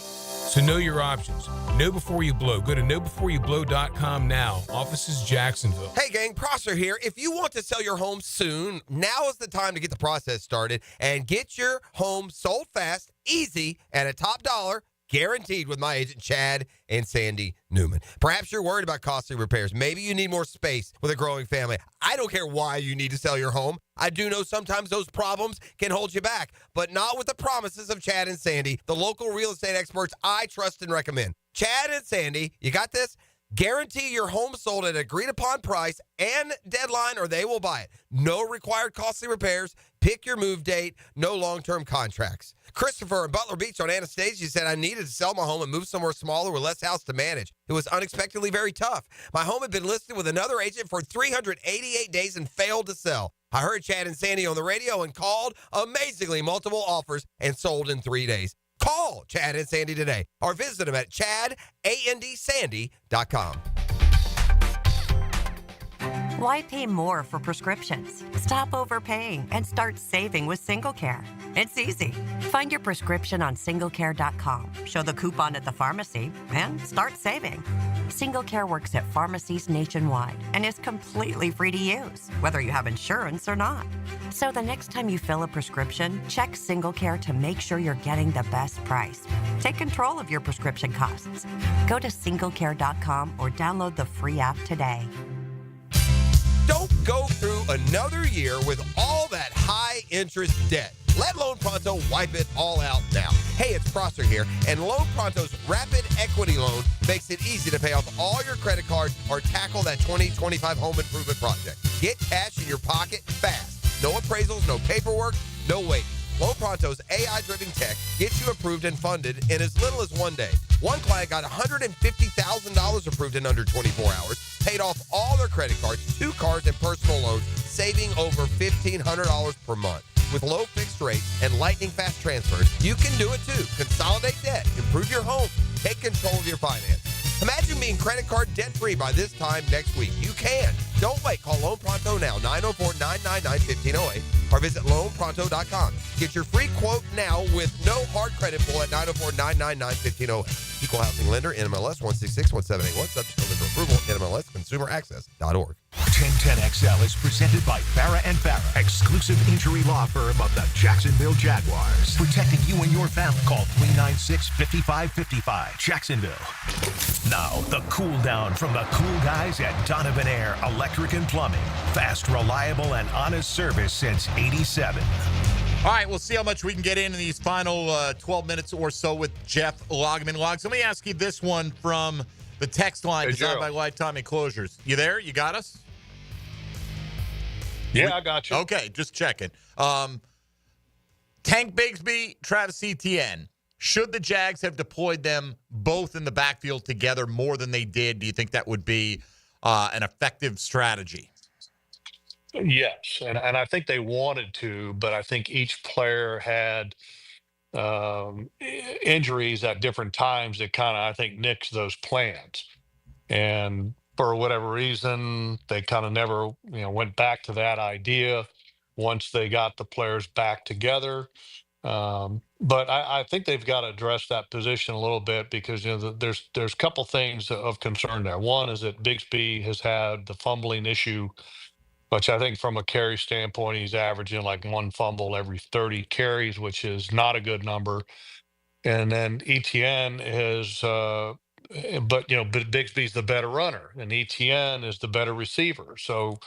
So know your options. Know Before You Blow. Go to knowbeforeyouBlow.com now. Offices Jacksonville. Hey gang, Prosser here. If you want to sell your home soon, now is the time to get the process started and get your home sold fast, easy, and at top dollar, guaranteed with my agent Chad and Sandy Newman. Perhaps you're worried about costly repairs. Maybe you need more space with a growing family. I don't care why you need to sell your home. I do know sometimes those problems can hold you back, but not with the promises of Chad and Sandy, the local real estate experts I trust and recommend. Chad and Sandy, you got this? Guarantee your home sold at agreed upon price and deadline or they will buy it. No required costly repairs. Pick your move date. No long-term contracts. Christopher in Butler Beach on Anastasia said, I needed to sell my home and move somewhere smaller with less house to manage. It was unexpectedly very tough. My home had been listed with another agent for 388 days and failed to sell. I heard Chad and Sandy on the radio and called amazingly multiple offers and sold in 3 days. Call Chad and Sandy today or visit them at chadandsandy.com. Why pay more for prescriptions? Stop overpaying and start saving with SingleCare. It's easy. Find your prescription on singlecare.com, show the coupon at the pharmacy, and start saving. SingleCare works at pharmacies nationwide and is completely free to use, whether you have insurance or not. So the next time you fill a prescription, check SingleCare to make sure you're getting the best price. Take control of your prescription costs. Go to singlecare.com or download the free app today. Don't go through another year with all that high-interest debt. Let Loan Pronto wipe it all out now. Hey, it's Prosser here, and Loan Pronto's Rapid Equity Loan makes it easy to pay off all your credit cards or tackle that 2025 home improvement project. Get cash in your pocket fast. No appraisals, no paperwork, no waiting. Loan Pronto's AI-driven tech gets you approved and funded in as little as 1 day. One client got $150,000 approved in under 24 hours, paid off all their credit cards, 2 cars, and personal loans, saving over $1,500 per month. With low fixed rates and lightning fast transfers, you can do it too. Consolidate debt, improve your home, take control of your finances. Imagine being credit card debt-free by this time next week. You can. Don't wait. Call Loan Pronto now, 904-999-1508, or visit loanpronto.com. Get your free quote now with no hard credit pull at 904-999-1508. Equal housing lender, NMLS 166178. Subject to lender approval, NMLSconsumeraccess.org. 1010XL is presented by Farah & Farah, exclusive injury law firm of the Jacksonville Jaguars. Protecting you and your family. Call 396-5555. Jacksonville. Now, the cool down from the cool guys at Donovan Air Electric and Plumbing. Fast, reliable, and honest service since '87. All right, we'll see how much we can get in these final 12 minutes or so with Jeff Lageman. Logs, let me ask you this one from the text line designed by Lifetime Enclosures. You there? You got us? Yeah, I got you. Okay, just checking. Tank Bigsby, Travis Etienne. Should the Jags have deployed them both in the backfield together more than they did? Do you think that would be an effective strategy? Yes, and I think they wanted to, but I think each player had injuries at different times that kind of, I think, nixed those plans. And for whatever reason, they kind of never, went back to that idea once they got the players back together. But I think they've got to address that position a little bit because there's a couple things of concern there. One is that Bigsby has had the fumbling issue, which I think from a carry standpoint, he's averaging like 1 fumble every 30 carries, which is not a good number. And then Etienne is, but Bigsby's the better runner, and Etienne is the better receiver. So,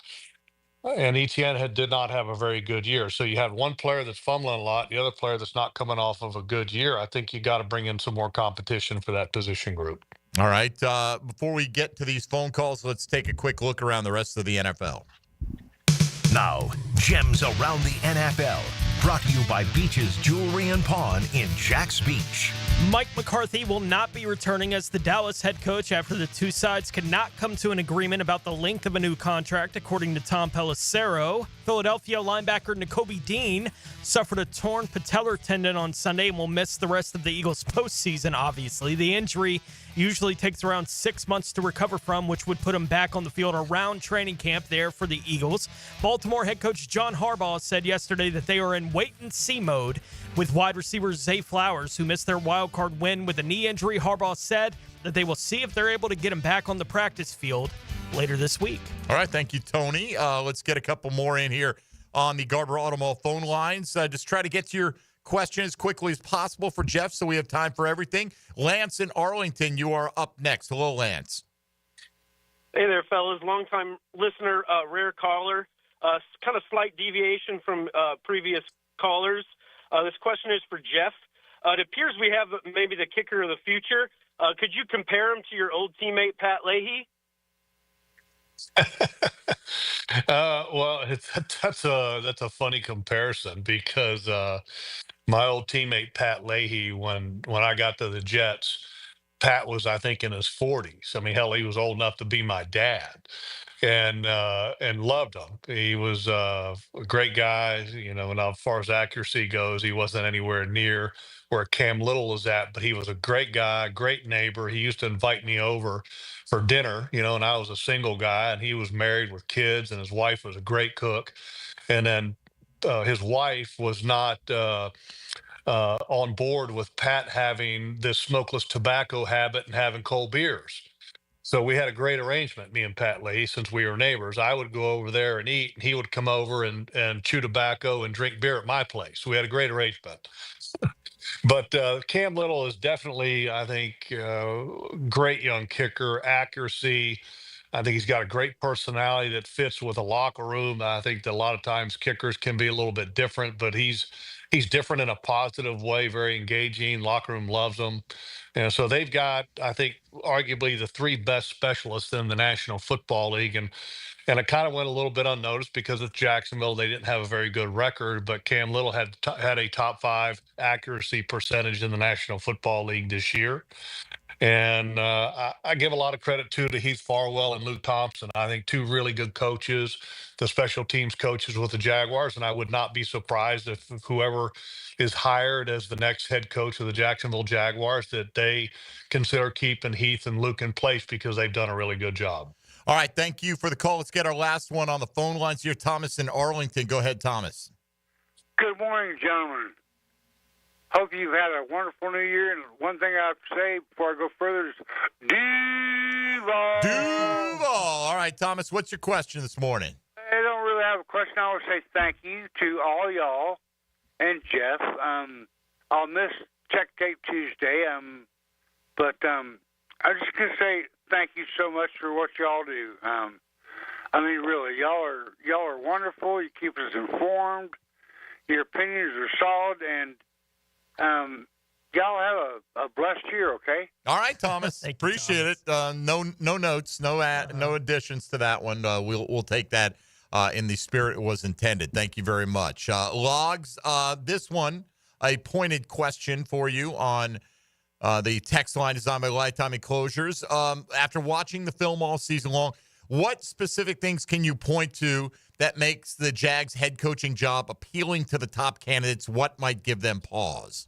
and Etienne did not have a very good year. So you had one player that's fumbling a lot, the other player that's not coming off of a good year. I think you got to bring in some more competition for that position group. All right. Before we get to these phone calls, let's take a quick look around the rest of the NFL. Now, gems around the NFL. Brought to you by Beach's Jewelry and Pawn in Jacks Beach. Mike McCarthy will not be returning as the Dallas head coach after the two sides could not come to an agreement about the length of a new contract, according to Tom Pelissero. Philadelphia linebacker Nakobe Dean suffered a torn patellar tendon on Sunday and will miss the rest of the Eagles' postseason, obviously. The injury Usually takes around 6 months to recover from, which would put him back on the field around training camp there for the Eagles. Baltimore head coach John Harbaugh said yesterday that they are in wait-and-see mode with wide receiver Zay Flowers, who missed their wild card win with a knee injury. Harbaugh said that they will see if they're able to get him back on the practice field later this week. All right, thank you, Tony. Let's get a couple more in here on the Garber Automall phone lines. Just try to get to your question as quickly as possible for Jeff so we have time for everything. Lance in Arlington, you are up next. Hello, Lance. Hey there, fellas. Longtime listener, rare caller. Kind of slight deviation from previous callers. This question is for Jeff. It appears we have maybe the kicker of the future. Could you compare him to your old teammate, Pat Leahy? Well, that's a funny comparison because my old teammate Pat Leahy, when I got to the Jets, Pat was, I think, in his 40s. I mean, hell, he was old enough to be my dad, and loved him. He was a great guy. You know, and as far as accuracy goes, he wasn't anywhere near where Cam Little was at, but he was a great guy, great neighbor. He used to invite me over for dinner, you know, and I was a single guy, and he was married with kids, and his wife was a great cook. And then his wife was not on board with Pat having this smokeless tobacco habit and having cold beers. So we had a great arrangement, me and Pat Lee, since we were neighbors. I would go over there and eat, and he would come over and chew tobacco and drink beer at my place. We had a great arrangement. But Cam Little is definitely, I think, great young kicker, accuracy. I think he's got a great personality that fits with a locker room. I think that a lot of times kickers can be a little bit different, but he's different in a positive way, very engaging. Locker room loves him. And so they've got, I think, arguably the three best specialists in the National Football League. And it kind of went a little bit unnoticed because of Jacksonville. They didn't have a very good record, but Cam Little had a top 5 accuracy percentage in the National Football League this year. And I give a lot of credit to Heath Farwell and Luke Thompson. I think 2 really good coaches, the special teams coaches with the Jaguars. And I would not be surprised if whoever is hired as the next head coach of the Jacksonville Jaguars, that they consider keeping Heath and Luke in place because they've done a really good job. All right, thank you for the call. Let's get our last one on the phone lines here. Thomas in Arlington. Go ahead, Thomas. Good morning, gentlemen. Hope you've had a wonderful new year. And one thing I have to say before I go further is Duval. Duval. All right, Thomas, what's your question this morning? I don't really have a question. I want to say thank you to all y'all and Jeff. I'll miss Check Tape Tuesday, but I'm just going to say thank you so much for what y'all do. I mean, really, y'all are wonderful. You keep us informed. Your opinions are solid, and y'all have a blessed year, okay? All right, Thomas. Appreciate it. No notes, no additions to that one. We'll take that in the spirit it was intended. Thank you very much. Logs, this one, a pointed question for you on the text line designed by Lifetime Enclosures. After watching the film all season long, what specific things can you point to that makes the Jags head coaching job appealing to the top candidates? What might give them pause?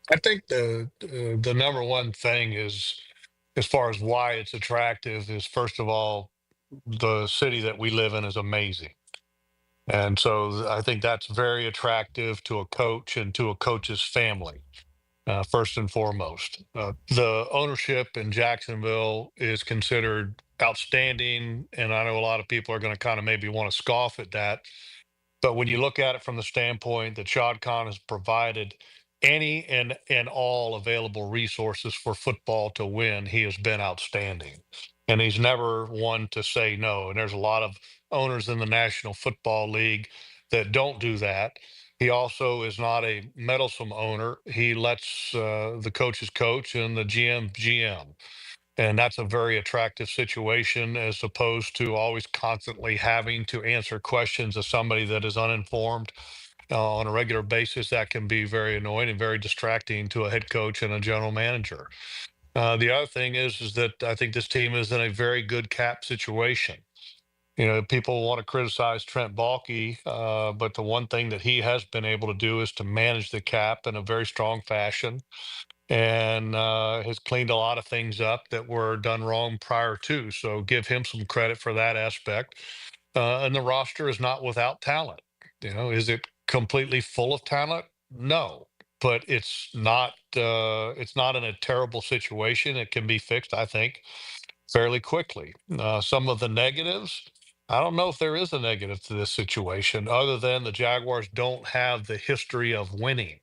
I think the number one thing is, as far as why it's attractive, is first of all, the city that we live in is amazing. And so I think that's very attractive to a coach and to a coach's family, first and foremost. The ownership in Jacksonville is considered outstanding, and I know a lot of people are going to kind of maybe want to scoff at that. But when you look at it from the standpoint that Shad Khan has provided any and all available resources for football to win, he has been outstanding. And he's never one to say no. And there's a lot of owners in the National Football League that don't do that. He also is not a meddlesome owner. He lets the coaches coach and the GM. And that's a very attractive situation, as opposed to always constantly having to answer questions of somebody that is uninformed on a regular basis. That can be very annoying and very distracting to a head coach and a general manager. The other thing is that I think this team is in a very good cap situation. You know, people want to criticize Trent Baalke, but the one thing that he has been able to do is to manage the cap in a very strong fashion. and has cleaned a lot of things up that were done wrong prior to. So give him some credit for that aspect. And the roster is not without talent. Is it completely full of talent? No, but it's not in a terrible situation. It can be fixed, I think, fairly quickly. Some of the negatives, I don't know if there is a negative to this situation other than the Jaguars don't have the history of winning.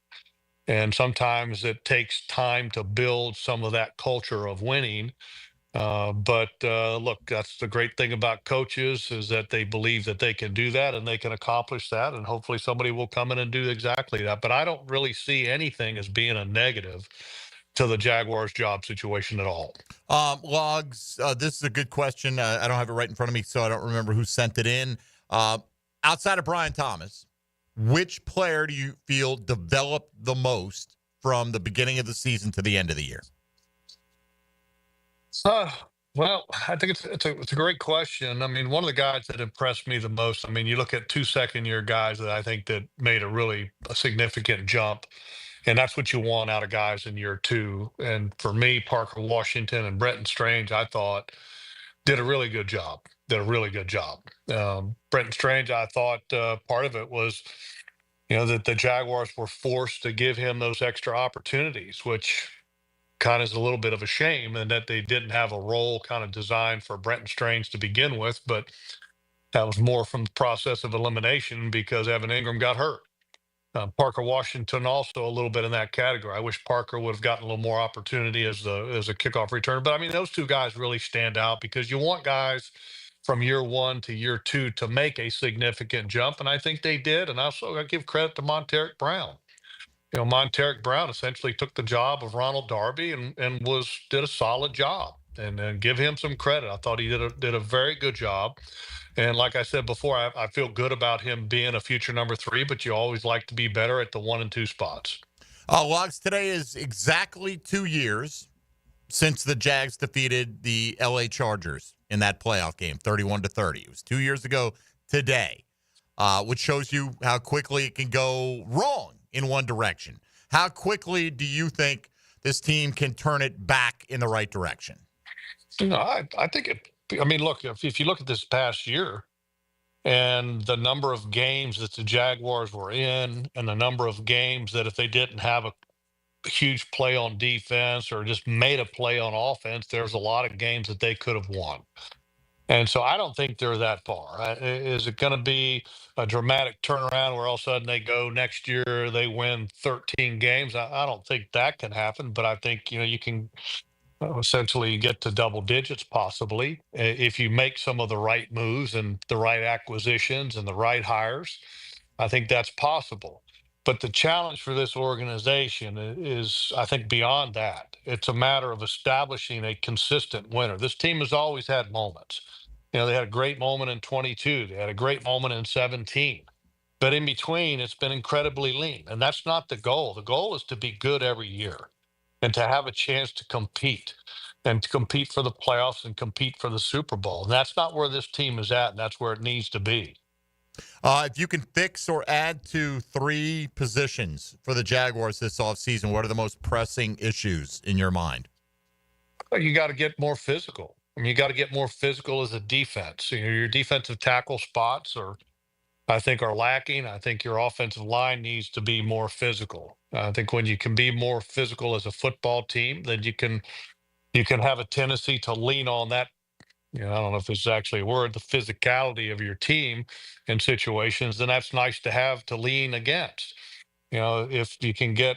And sometimes it takes time to build some of that culture of winning. But look, that's the great thing about coaches is that they believe that they can do that and they can accomplish that. And hopefully somebody will come in and do exactly that. But I don't really see anything as being a negative to the Jaguars job situation at all. Logs, this is a good question. I don't have it right in front of me, so I don't remember who sent it in. Outside of Brian Thomas, which player do you feel developed the most from the beginning of the season to the end of the year? Well, I think it's a great question. I mean, one of the guys that impressed me the most. I mean, you look at 2 second-year guys that I think that made a significant jump, and that's what you want out of guys in year two. And for me, Parker Washington and Brenton Strange, I thought did a really good job. Did a really good job. Brenton Strange, I thought part of it was, that the Jaguars were forced to give him those extra opportunities, which kind of is a little bit of a shame, and that they didn't have a role kind of designed for Brenton Strange to begin with. But that was more from the process of elimination because Evan Ingram got hurt. Parker Washington also a little bit in that category. I wish Parker would have gotten a little more opportunity as a kickoff returner. But I mean, those two guys really stand out because you want guys from year one to year two to make a significant jump, and I think they did. And also, I give credit to Monteric Brown. Monteric Brown essentially took the job of Ronald Darby and did a solid job, and give him some credit. I thought he did a very good job. And like I said before, I feel good about him being a future number 3, but you always like to be better at the 1 and 2 spots. Logs, today is exactly 2 years since the Jags defeated the LA Chargers in that playoff game, 31-30. It was 2 years ago today, which shows you how quickly it can go wrong in one direction. How quickly do you think this team can turn it back in the right direction? I think I mean, look, if you look at this past year and the number of games that the Jaguars were in and the number of games that if they didn't have a huge play on defense or just made a play on offense, there's a lot of games that they could have won. And so I don't think they're that far. Is it going to be a dramatic turnaround where all of a sudden they go next year, they win 13 games? I don't think that can happen, but I think, you can essentially get to double digits possibly if you make some of the right moves and the right acquisitions and the right hires. I think that's possible. But the challenge for this organization is, I think, beyond that. It's a matter of establishing a consistent winner. This team has always had moments. They had a great moment in 22. They had a great moment in 17. But in between, it's been incredibly lean. And that's not the goal. The goal is to be good every year and to have a chance to compete and to compete for the playoffs and compete for the Super Bowl. And that's not where this team is at, and that's where it needs to be. If you can fix or add to 3 positions for the Jaguars this offseason, what are the most pressing issues in your mind? You got to get more physical. I mean, you got to get more physical as a defense. Your defensive tackle spots I think are lacking. I think your offensive line needs to be more physical. I think when you can be more physical as a football team, then you can have a tendency to lean on that. I don't know if this is actually a word, the physicality of your team in situations, then that's nice to have to lean against. If you can get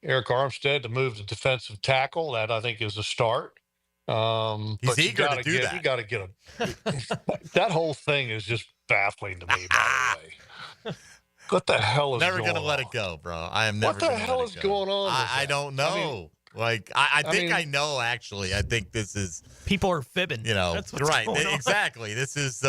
Eric Armstead to move to defensive tackle, that I think is a start. He's eager to do that. You got to get him. That whole thing is just baffling to me, by the way. What the hell is never going gonna let it go, bro. I am never. What the hell is going on? I don't know. I think I know. Actually, I think this is people are fibbing. That's what's right. Going on. Exactly. This is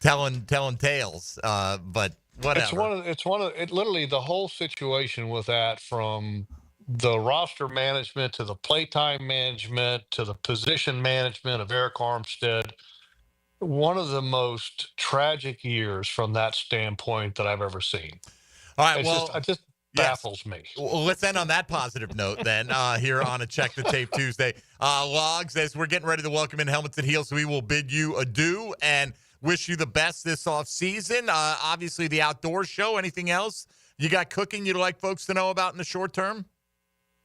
telling tales. But whatever. It's literally the whole situation with that, from the roster management to the playtime management to the position management of Eric Armstead. One of the most tragic years from that standpoint that I've ever seen. All right. baffles me. Well, let's end on that positive note then here on a Check the Tape Tuesday. Logs, as we're getting ready to welcome in Helmets and Heels, we will bid you adieu and wish you the best this offseason. Obviously, the outdoor show. Anything else you got cooking you'd like folks to know about in the short term?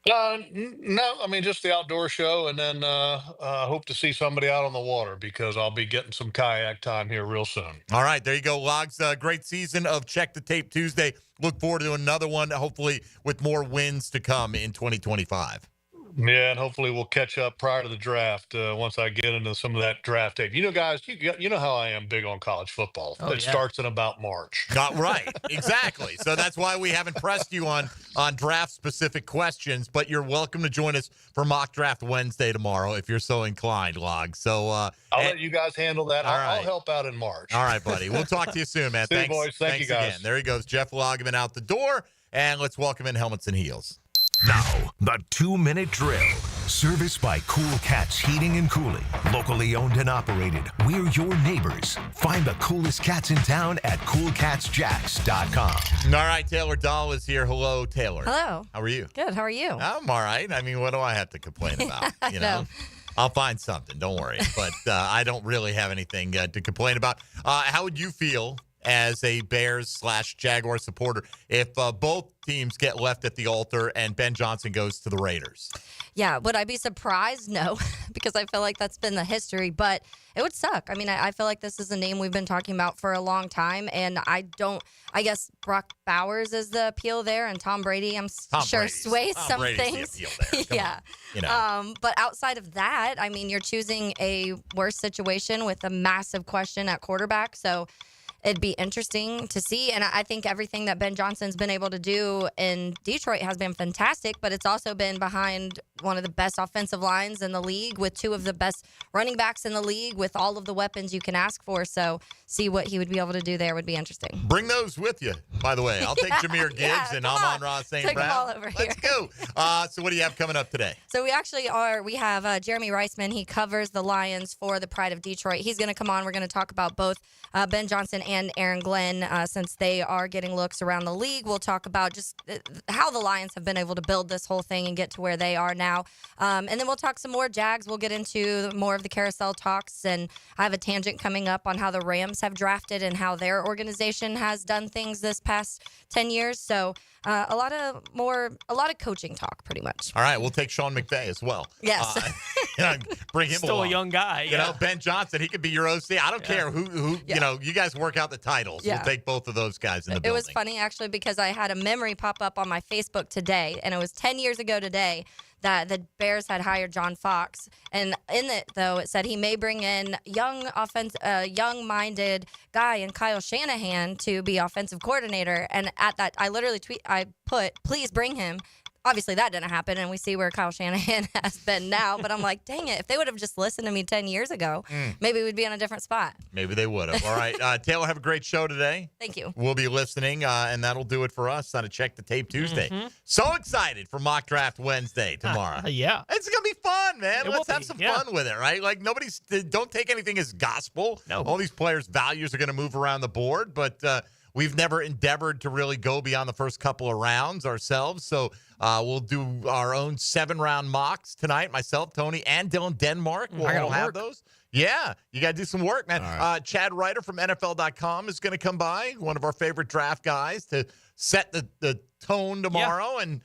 No, I mean, just the outdoor show, and then hope to see somebody out on the water because I'll be getting some kayak time here real soon. All right, there you go, Logs. Great season of Check the Tape Tuesday. Look forward to another one, hopefully with more wins to come in 2025. Yeah, and hopefully we'll catch up prior to the draft once I get into some of that draft tape. You know, guys, you know how I am big on college football. It starts in about March. Right, exactly. So that's why we haven't pressed you on draft-specific questions, but you're welcome to join us for Mock Draft Wednesday tomorrow if you're so inclined, Log. So I'll let you guys handle that. I'll help out in March. All right, buddy. We'll talk to you soon, man. See you, boys. Thank you, guys. Again. There he goes, Jeff Lageman out the door, and let's welcome in Helmets and Heels. Now, the 2-minute drill. Serviced by Cool Cats Heating and Cooling. Locally owned and operated. We're your neighbors. Find the coolest cats in town at coolcatsjacks.com. All right, Taylor Dahl is here. Hello, Taylor. Hello. How are you? Good. How are you? I'm all right. I mean, what do I have to complain about? You know? I'll find something. Don't worry. But I don't really have anything to complain about. How would you feel as a Bears/Jaguar supporter if both teams get left at the altar and Ben Johnson goes to the Raiders? Yeah, would I be surprised? No, because I feel like that's been the history, but it would suck. I mean, I feel like this is a name we've been talking about for a long time, and I guess Brock Bowers is the appeal there, and Tom Brady, sure sways some things. Yeah. You know. But outside of that, I mean, you're choosing a worse situation with a massive question at quarterback, so it'd be interesting to see. And I think everything that Ben Johnson's been able to do in Detroit has been fantastic, but it's also been behind one of the best offensive lines in the league with two of the best running backs in the league with all of the weapons you can ask for. So see what he would be able to do there would be interesting. Bring those with you, by the way. I'll take Jahmyr Gibbs and Amon-Ra St. Brown. All over Let's go. So what do you have coming up today? So we have Jeremy Reisman. He covers the Lions for the Pride of Detroit. He's going to come on. We're going to talk about both Ben Johnson and Aaron Glenn since they are getting looks around the league. We'll talk about just how the Lions have been able to build this whole thing and get to where they are now. And then we'll talk some more Jags. We'll get into more of the carousel talks. And I have a tangent coming up on how the Rams have drafted and how their organization has done things this past 10 years. So a lot of coaching talk, pretty much. All right, we'll take Sean McVay as well. Yes. Bring him Still along. a young guy. You know, Ben Johnson, he could be your OC. I don't care who you know, you guys work out the titles. Yeah. We'll take both of those guys in the building. It was funny, actually, because I had a memory pop up on my Facebook today, and it was 10 years ago today that the Bears had hired John Fox. And in it, though, it said he may bring in young-minded guy in Kyle Shanahan to be offensive coordinator. And at that, I put, please bring him. Obviously, that didn't happen, and we see where Kyle Shanahan has been now. But I'm like, dang it, if they would have just listened to me 10 years ago, maybe we'd be in a different spot. Maybe they would have. All right, Taylor, have a great show today. Thank you. We'll be listening, and that'll do it for us on a Check the Tape Tuesday. So excited for Mock Draft Wednesday tomorrow. Yeah. It's going to be fun, man. Let's have some yeah. fun with it, right? Like, don't take anything as gospel. No. All these players' values are going to move around the board, but we've never endeavored to really go beyond the first couple of rounds ourselves. So we'll do our own 7-round mocks tonight. Myself, Tony, and Dylan Denmark will all have those. Yeah, you got to do some work, man. Right. Chad Ryder from NFL.com is going to come by, one of our favorite draft guys, to set the tone tomorrow. Yeah. And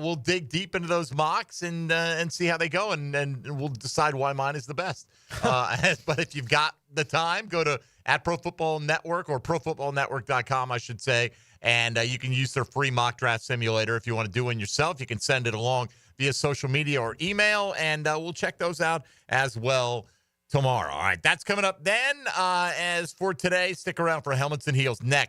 we'll dig deep into those mocks and see how they go, and we'll decide why mine is the best. But if you've got the time, go to @Pro Football Network or ProFootballNetwork.com, I should say, and you can use their free mock draft simulator if you want to do one yourself. You can send it along via social media or email, and we'll check those out as well tomorrow. All right, that's coming up then. As for today, stick around for Helmets and Heels next.